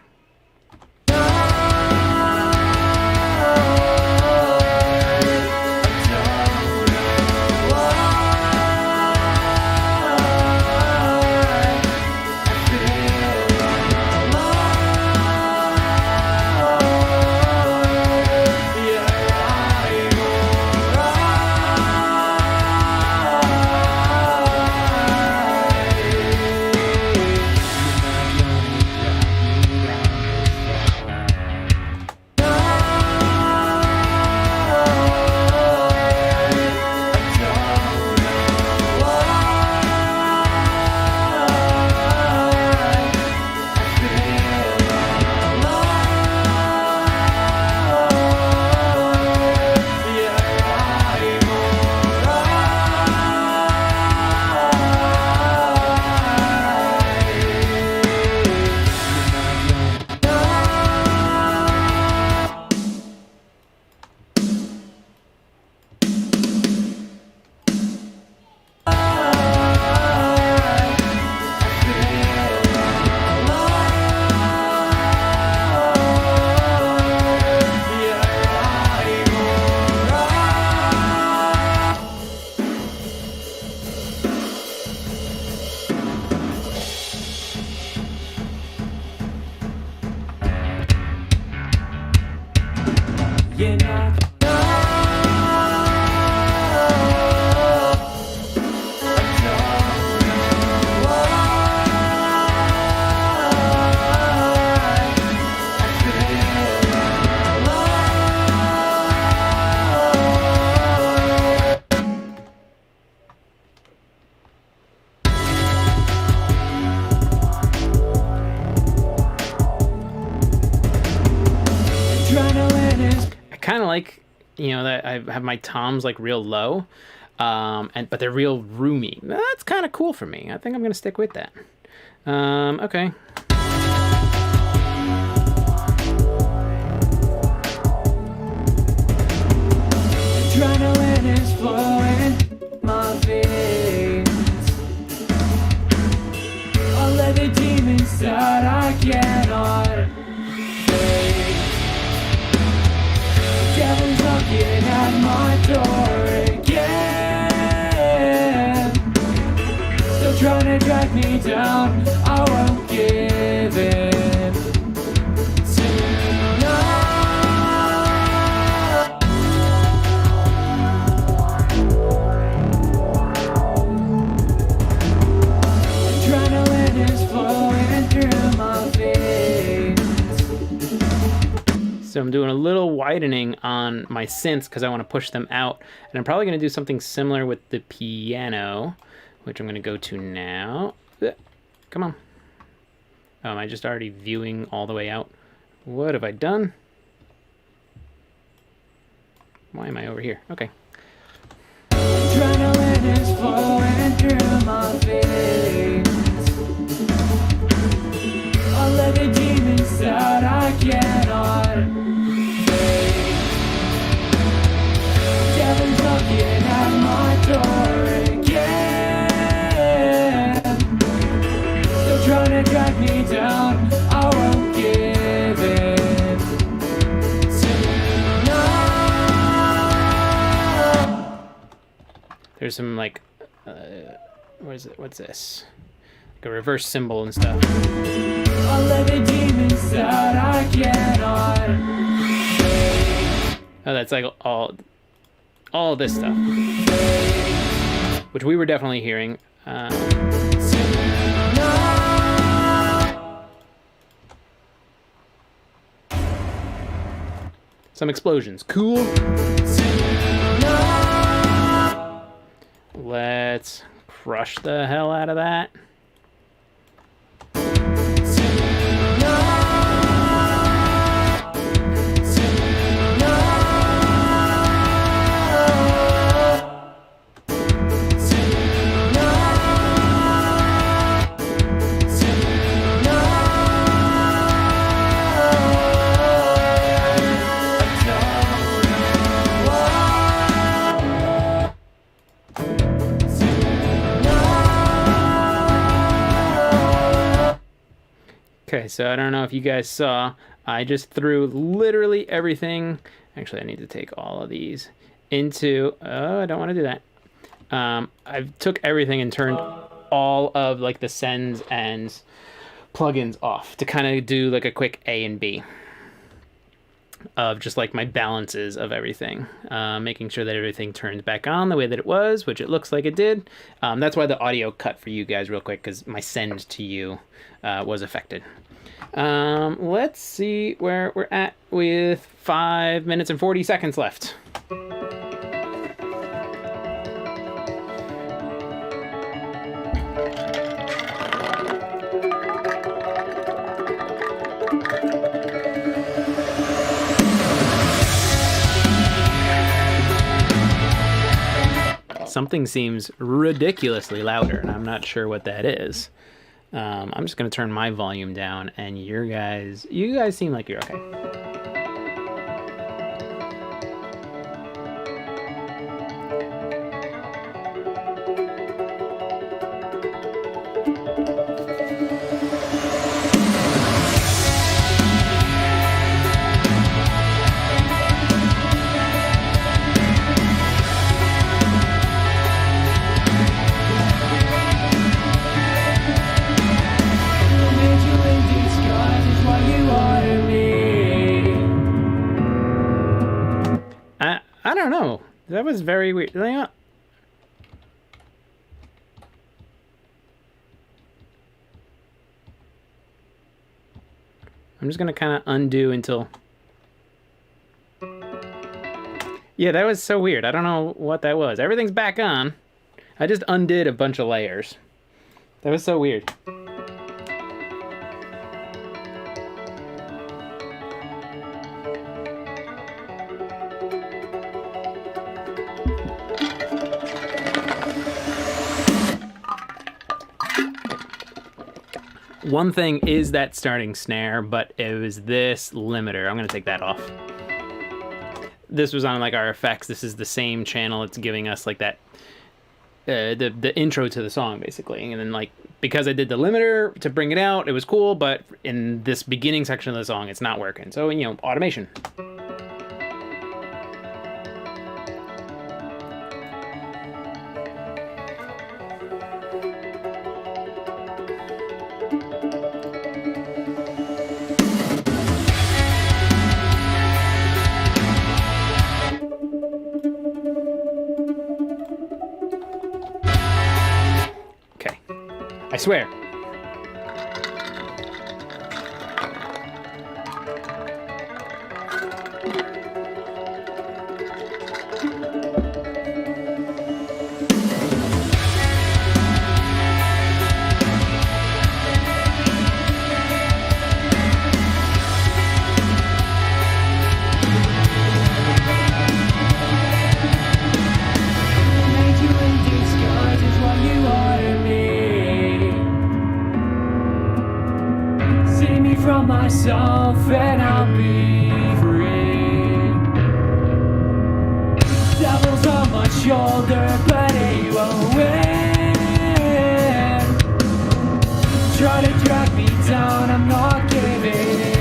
B: You're not
A: kind of like, you know, that I have my toms like real low, but they're real roomy. That's kind of cool for me. I think I'm gonna stick with that. Okay.
B: Adrenaline is flowing my veins. All of the demons that I cannot face. Devil's knocking at my door again. Still trying to drag me down. I won't give in tonight. Adrenaline is flowing through my veins.
A: So I'm doing a little widening on my synths because I want to push them out. And I'm probably going to do something similar with the piano, which I'm going to go to now. Come on. Oh, am I just already viewing all the way out? What have I done? Why am I over here? Okay.
B: Adrenaline is flowing through my veins. All of the demons that I cannot face. Devil's knocking at my door again. Still trying to drag me down. I won't give in tonight.
A: There's some like, what is it? What's this? Like a reverse symbol and stuff.
B: All of the demons that I cannot face.
A: Oh, that's like all this stuff, which we were definitely hearing. Some explosions. Cool. Let's crush the hell out of that. Okay, so I don't know if you guys saw, I just threw literally everything. Actually, I need to take all of these into, oh, I don't want to do that. I took everything and turned all of like the sends and plugins off to kind of do like a quick A and B of just like my balances of everything, making sure that everything turns back on the way that it was, which it looks like it did. That's why the audio cut for you guys real quick, because my send to you was affected. Let's see where we're at with 5 minutes and 40 seconds left. Something seems ridiculously louder, and I'm not sure what that is. I'm just gonna turn my volume down, and you guys seem like you're okay.
B: What you in disguise is what you are to me.
A: don't know. That was very weird. Hang on. I'm just gonna kind of undo until... Yeah, that was so weird. I don't know what that was. Everything's back on. I just undid a bunch of layers. That was so weird. One thing is that starting snare, but it was this limiter. I'm gonna take that off. This was on like our effects. This is the same channel. It's giving us like that, the intro to the song basically. And then like, because I did the limiter to bring it out, it was cool, but in this beginning section of the song, it's not working. So, you know, automation. I swear.
B: From myself and I'll be free. Devil's on my shoulder, but he won't win. Try to drag me down, I'm not giving in.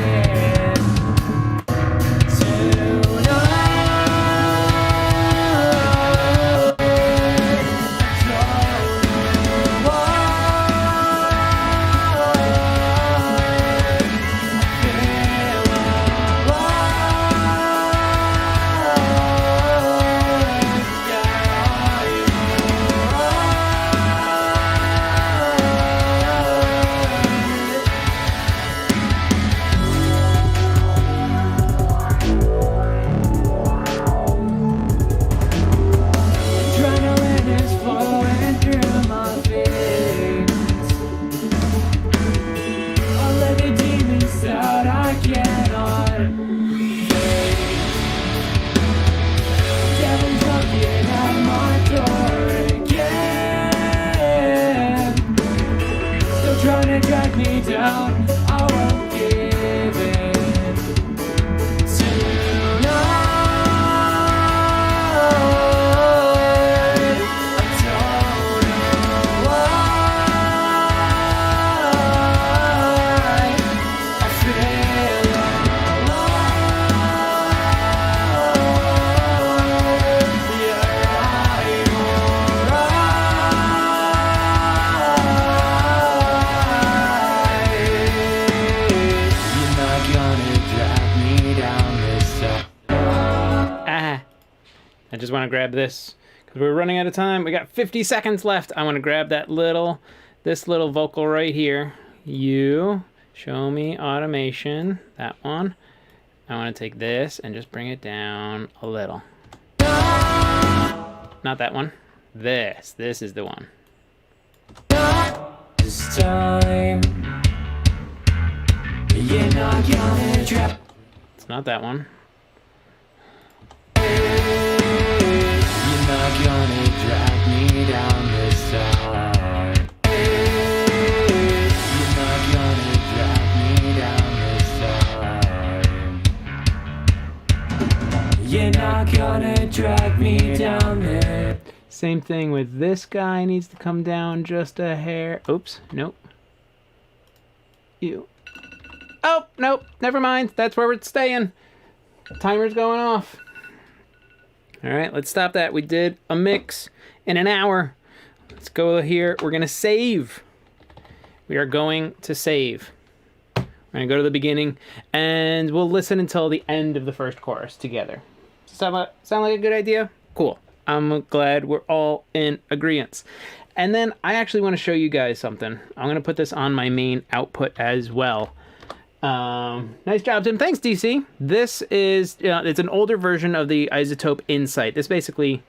B: Tonight, drag me down, I won't give in. Tonight, I don't know why I feel alive.
A: I just want to grab this because we're running out of time. We got 50 seconds left. I want to grab this little vocal right here. You show me automation, that one. I want to take this and just bring it down a little. Not that one. This is the one.
B: This time, you're not gonna drop.
A: It's not that one.
B: Not gonna drag me down this time. You're not gonna drag me down this time. You're not gonna drag me down there.
A: Same thing with this guy, needs to come down just a hair. Oops, nope. You. Oh, nope, never mind. That's where we're staying. Timer's going off. All right, let's stop that. We did a mix in an hour. Let's go here. We're going to save. We are going to save. We're going to go to the beginning, and we'll listen until the end of the first chorus together. Sound like a good idea? Cool. I'm glad we're all in agreement. And then I actually want to show you guys something. I'm going to put this on my main output as well. Nice job, Tim. Thanks, DC. This is, it's an older version of the Isotope Insight. This basically,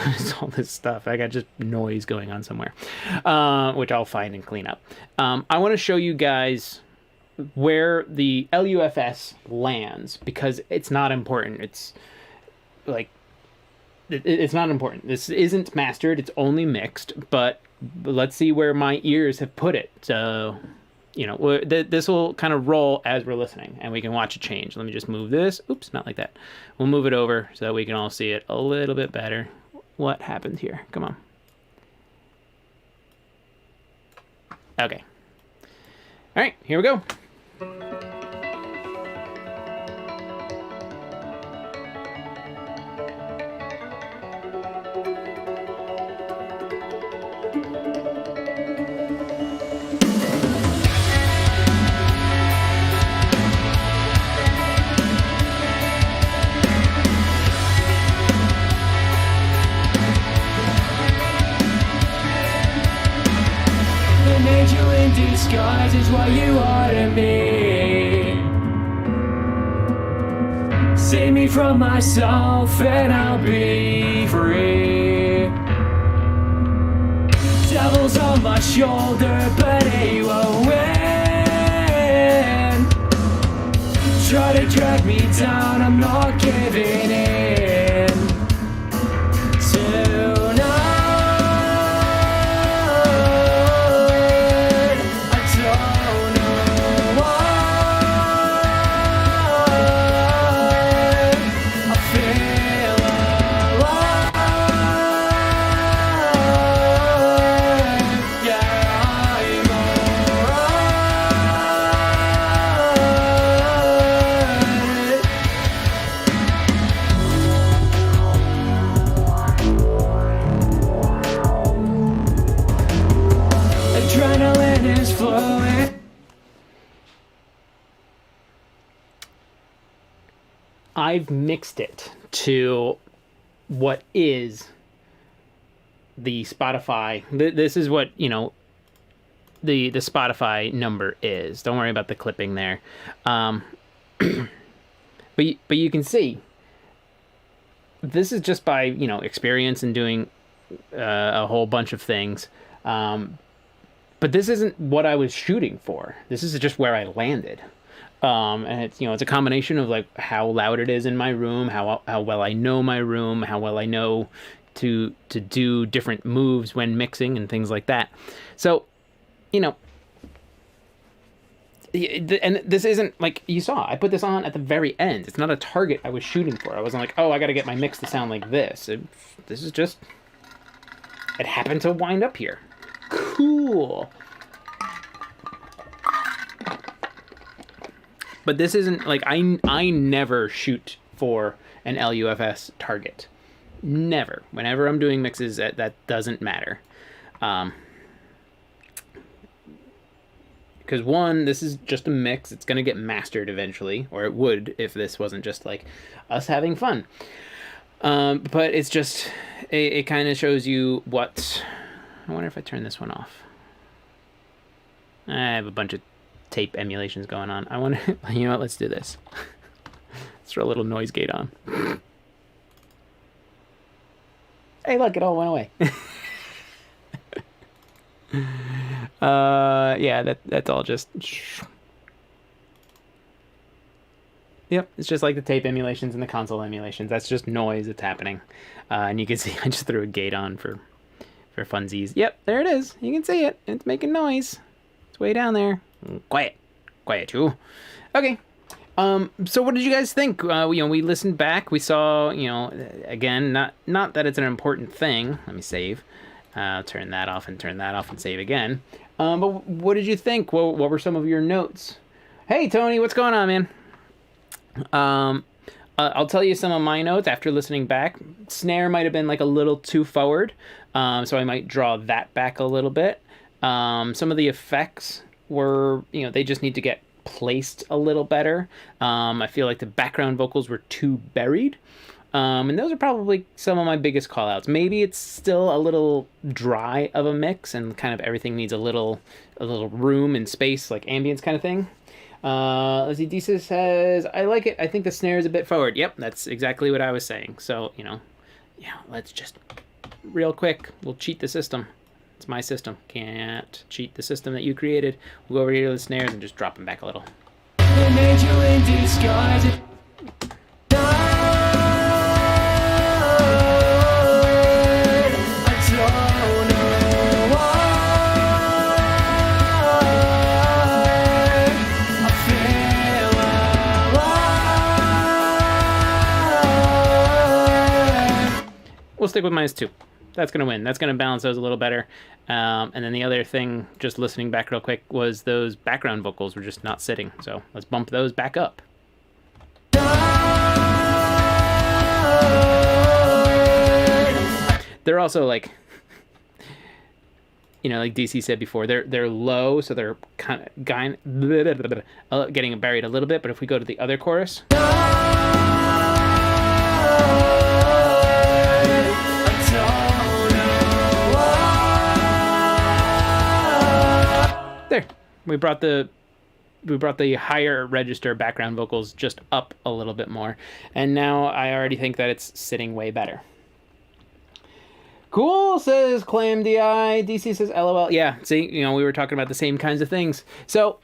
A: it's all this stuff. I got just noise going on somewhere, which I'll find and clean up. I want to show you guys where the LUFS lands because it's not important. It's like, it's not important. This isn't mastered. It's only mixed, but let's see where my ears have put it. So, this will kind of roll as we're listening and we can watch it change. Let me just move this. Oops, not like that. We'll move it over so that we can all see it a little bit better. What happened here? Come on. Okay. All right, here we go.
B: Disguise is what you are to me. Save me from myself and I'll be free. Devil's on my shoulder, but he won't win. Try to drag me down, I'm not giving in. Tonight
A: I've mixed it to what is the Spotify. This is what, the Spotify number is. Don't worry about the clipping there. But you can see this is just by, experience and doing a whole bunch of things. But this isn't what I was shooting for. This is just where I landed. And it's, it's a combination of like how loud it is in my room, how well I know my room, how well I know to do different moves when mixing and things like that. So, and this isn't like you saw, I put this on at the very end. It's not a target I was shooting for. I wasn't like, oh, I got to get my mix to sound like this. This is just, it happened to wind up here. Cool. But this isn't like I never shoot for an LUFS target. Never. Whenever I'm doing mixes, that doesn't matter. Because one, this is just a mix. It's going to get mastered eventually, or it would if this wasn't just like us having fun. But it's just, it kind of shows you what... I wonder if I turn this one off. I have a bunch of tape emulations going on. I wonder, you know what, let's do this. Let's throw a little noise gate on. Hey, look, it all went away. Yeah, that's all just... Yep, it's just like the tape emulations and the console emulations. That's just noise that's happening. And you can see I just threw a gate on for funsies. Yep, there it is. You can see it. It's making noise. It's way down there. Quiet you. Okay. So what did you guys think? We listened back. We saw, again, not that it's an important thing. Let me save. Turn that off and save again. But what did you think? What were some of your notes? Hey, Tony, what's going on, man? I'll tell you some of my notes after listening back. Snare might have been like a little too forward, so I might draw that back a little bit. Some of the effects were, they just need to get placed a little better. I feel like the background vocals were too buried. And those are probably some of my biggest call outs. Maybe it's still a little dry of a mix and kind of everything needs a little room and space, like ambience kind of thing. Let's see, Disa says, I like it. I think the snare is a bit forward. Yep, that's exactly what I was saying. So, yeah, let's just real quick, we'll cheat the system. It's my system. Can't cheat the system that you created. We'll go over here to the snares and just drop them back a little.
B: An angel in disguise.
A: We'll stick with -2. That's going to win. That's going to balance those a little better. And then the other thing, just listening back real quick, was those background vocals were just not sitting. So let's bump those back up. They're also like, like DC said before, they're low, so they're kind of getting buried a little bit. But if we go to the other chorus. There, we brought the higher register background vocals just up a little bit more, and now I already think that it's sitting way better. Cool, says ClamDI. DC says LOL. Yeah, see, we were talking about the same kinds of things. So,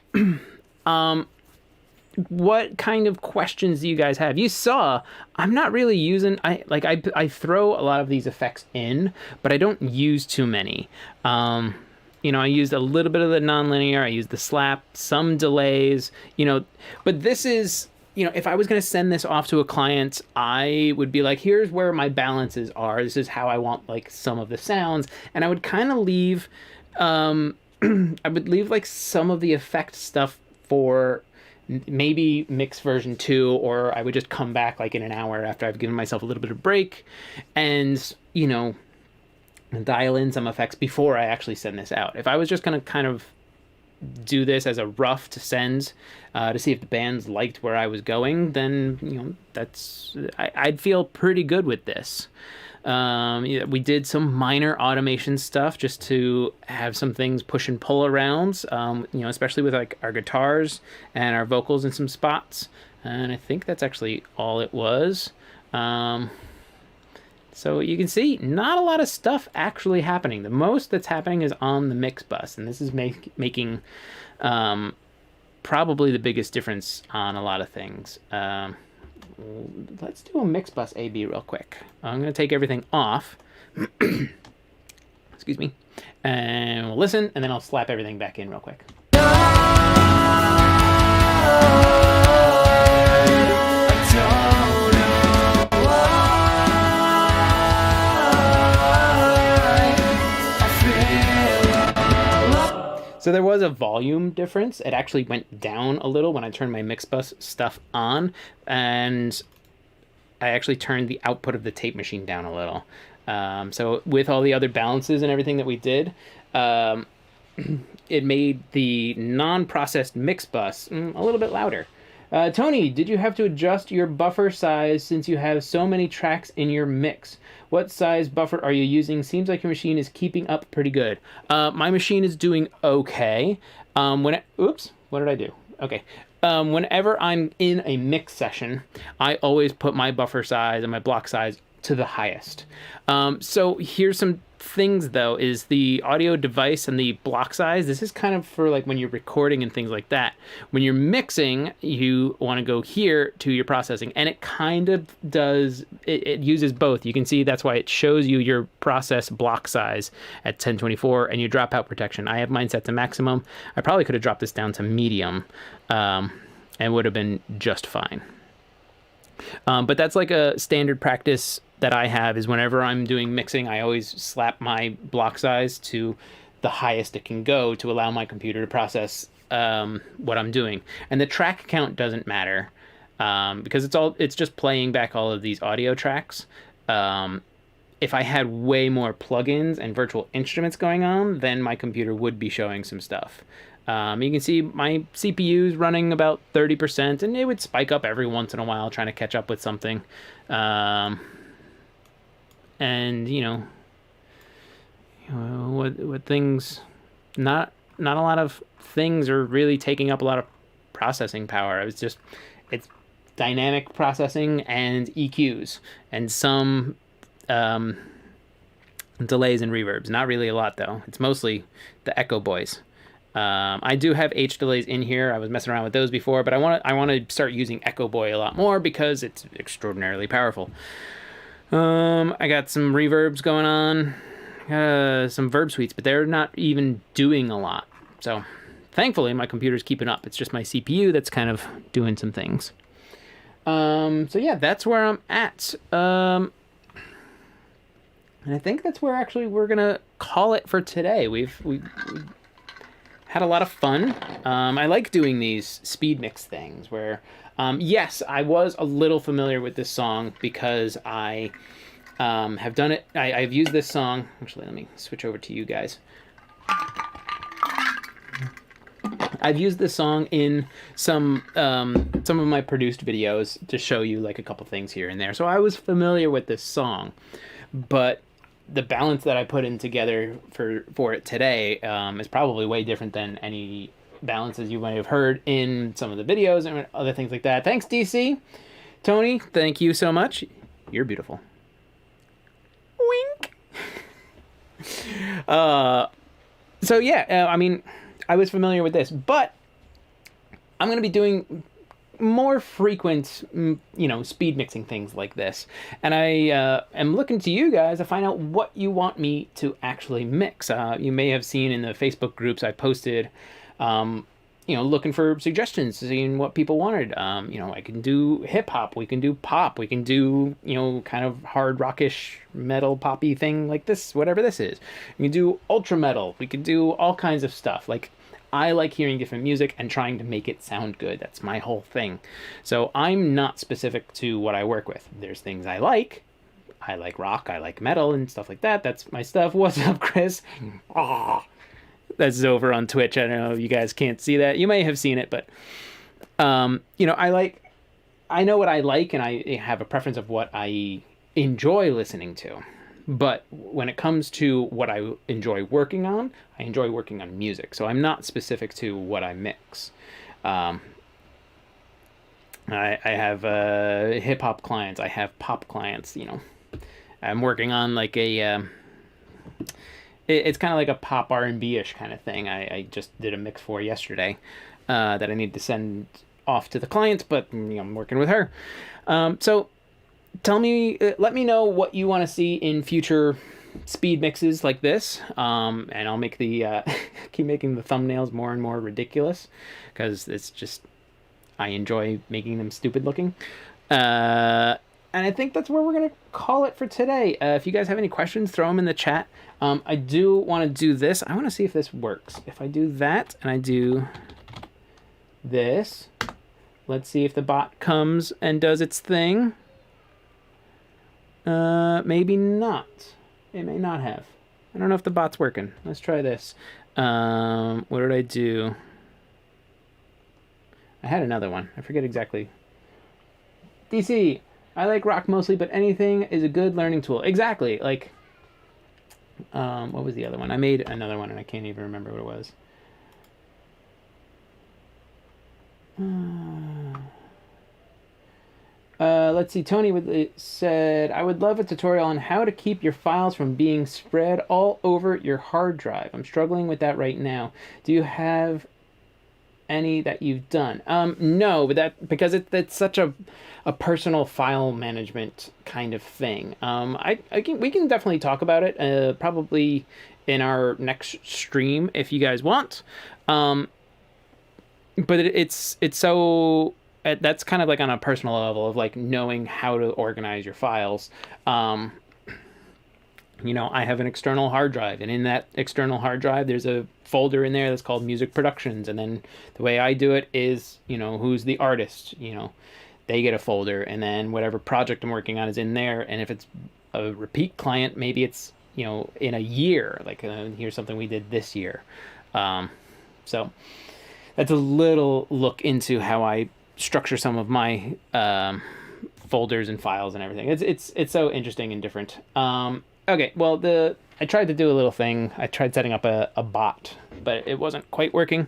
A: what kind of questions do you guys have? You saw I'm not really using. I throw a lot of these effects in, but I don't use too many. I used a little bit of the nonlinear. I used the slap, some delays, but this is, if I was going to send this off to a client, I would be like, here's where my balances are. This is how I want like some of the sounds. And I would kind of leave, I would leave like some of the effect stuff for maybe mix version 2, or I would just come back like in an hour after I've given myself a little bit of break and, dial in some effects before I actually send this out. If I was just going to kind of do this as a rough to send to see if the bands liked where I was going, then I'd feel pretty good with this. We did some minor automation stuff just to have some things push and pull around, especially with like our guitars and our vocals in some spots. And I think that's actually all it was. So you can see not a lot of stuff actually happening. The most that's happening is on the mix bus, and this is making probably the biggest difference on a lot of things. Let's do a mix bus A/B real quick. I'm going to take everything off. Excuse me. And we'll listen, and then I'll slap everything back in real quick. So there was a volume difference. It actually went down a little when I turned my mix bus stuff on, and I actually turned the output of the tape machine down a little. So with all the other balances and everything that we did, it made the non-processed mix bus a little bit louder. Tony, did you have to adjust your buffer size since you have so many tracks in your mix? What size buffer are you using? Seems like your machine is keeping up pretty good. My machine is doing okay. Oops, what did I do? Okay. Whenever I'm in a mix session, I always put my buffer size and my block size to the highest. So here's some things though, is the audio device and the block size. This is kind of for like when you're recording and things like that. When you're mixing, you want to go here to your processing, and it kind of does, it uses both. You can see that's why it shows you your process block size at 1024 and your dropout protection. I have mine set to maximum. I probably could have dropped this down to medium and would have been just fine. But that's like a standard practice that I have, is whenever I'm doing mixing, I always slap my block size to the highest it can go to allow my computer to process what I'm doing. And the track count doesn't matter because it's just playing back all of these audio tracks. If I had way more plugins and virtual instruments going on, then my computer would be showing some stuff. You can see my CPU's running about 30%, and it would spike up every once in a while trying to catch up with something. And what things, not a lot of things are really taking up a lot of processing power. It's dynamic processing and EQs and some delays and reverbs. Not really a lot though. It's mostly the Echo Boys. I do have H delays in here. I was messing around with those before, but I want to start using Echo Boy a lot more because it's extraordinarily powerful. I got some reverbs going on, some verb suites, but they're not even doing a lot. So thankfully my computer's keeping up. It's just my CPU that's kind of doing some things. So yeah, that's where I'm at. And I think that's where actually we're gonna call it for today. We've had a lot of fun. I like doing these speed mix things where, yes, I was a little familiar with this song because I have done it. I've used this song. Actually, let me switch over to you guys. I've used this song in some of my produced videos to show you like a couple things here and there. So I was familiar with this song, but the balance that I put in together for it today is probably way different than any balances you might have heard in some of the videos and other things like that. Thanks, DC. Tony, thank you so much. You're beautiful. Wink. So yeah, I mean, I was familiar with this, but I'm going to be doing more frequent, speed mixing things like this. And I am looking to you guys to find out what you want me to actually mix. You may have seen in the Facebook groups I posted, looking for suggestions, seeing what people wanted. I can do hip hop, we can do pop, we can do, kind of hard rockish metal poppy thing like this, whatever this is. We can do ultra metal, we can do all kinds of stuff. Like, I like hearing different music and trying to make it sound good. That's my whole thing. So I'm not specific to what I work with. There's things I like. I like rock, I like metal and stuff like that. That's my stuff. What's up, Chris? Oh, that's over on Twitch. I don't know if you guys can't see that. You may have seen it, but I know what I like, and I have a preference of what I enjoy listening to. But when it comes to what I enjoy working on, I enjoy working on music. So I'm not specific to what I mix. I have hip hop clients. I have pop clients. I'm working on like a. It's kind of like a pop R&B-ish kind of thing. I just did a mix for yesterday that I need to send off to the client, but I'm working with her. So let me know what you want to see in future speed mixes like this, and I'll make keep making the thumbnails more and more ridiculous because it's just, I enjoy making them stupid looking. And I think that's where we're going to call it for today. If you guys have any questions, throw them in the chat. I do want to do this. I want to see if this works. If I do that and I do this, let's see if the bot comes and does its thing. Maybe not. It may not have. I don't know if the bot's working. Let's try this. What did I do? I had another one. I forget exactly. DC, I like rock mostly, but anything is a good learning tool. Exactly. Like, what was the other one? I made another one and I can't even remember what it was. Let's see. Tony said, I would love a tutorial on how to keep your files from being spread all over your hard drive. I'm struggling with that right now. Do you have any that you've done? No, but because it's such a personal file management kind of thing. We can definitely talk about it, probably in our next stream if you guys want. But it's so, that's kind of like on a personal level of like knowing how to organize your files. I have an external hard drive, and in that external hard drive, there's a folder in there that's called Music Productions. And then the way I do it is, who's the artist, they get a folder, and then whatever project I'm working on is in there. And if it's a repeat client, maybe it's, in a year, like here's something we did this year. So that's a little look into how I structure some of my folders and files and everything. It's so interesting and different. Okay, well, I tried to do a little thing. I tried setting up a bot, but it wasn't quite working.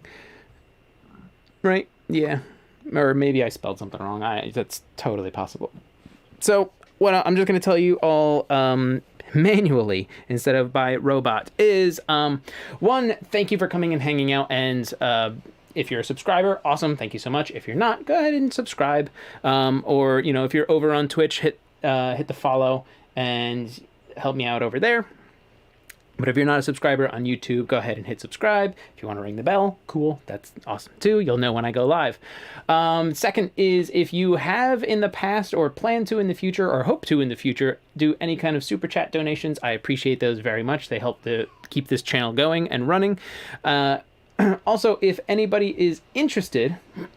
A: Right? Yeah. Or maybe I spelled something wrong. That's totally possible. So what I'm just going to tell you all manually instead of by robot is one, thank you for coming and hanging out, and if you're a subscriber, awesome, thank you so much. If you're not, go ahead and subscribe, or if you're over on Twitch, hit the follow and help me out over there. But if you're not a subscriber on YouTube, go ahead and hit subscribe. If you want to ring the bell, cool. That's awesome too. You'll know when I go live. Second is, if you have in the past or plan to in the future or hope to in the future do any kind of super chat donations, I appreciate those very much. They help to keep this channel going and running. Also, if anybody is interested,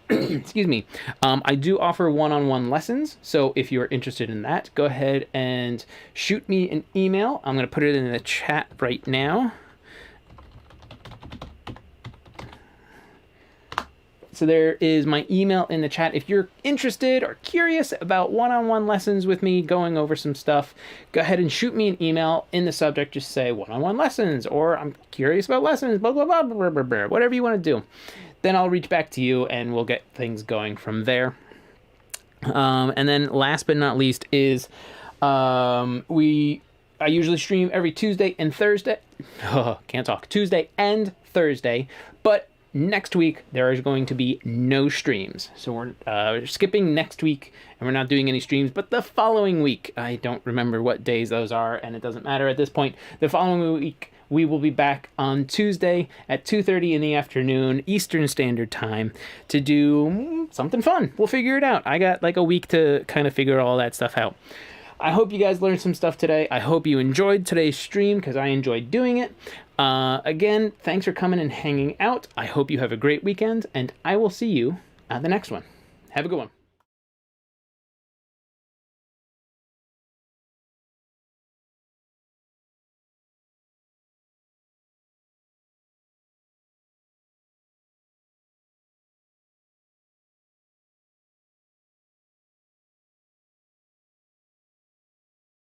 A: excuse me, I do offer one-on-one lessons. So if you're interested in that, go ahead and shoot me an email. I'm going to put it in the chat right now. So there is my email in the chat. If you're interested or curious about one-on-one lessons with me going over some stuff, go ahead and shoot me an email. In the subject, just say one-on-one lessons, or I'm curious about lessons, blah, blah, blah, blah, blah, blah, whatever you want to do. Then I'll reach back to you and we'll get things going from there. And then last but not least is I usually stream every Tuesday and Thursday. Can't talk. Tuesday and Thursday, but next week there is going to be no streams, so we're skipping next week and we're not doing any streams. But the following week, I don't remember what days those are, and it doesn't matter at this point. The following week we will be back on Tuesday at 2:30 in the afternoon Eastern Standard Time to do something fun. We'll figure it out. I got like a week to kind of figure all that stuff out. I hope you guys learned some stuff today. I hope you enjoyed today's stream, because I enjoyed doing it. Again, thanks for coming and hanging out. I hope you have a great weekend, and I will see you at the next one. Have a good one.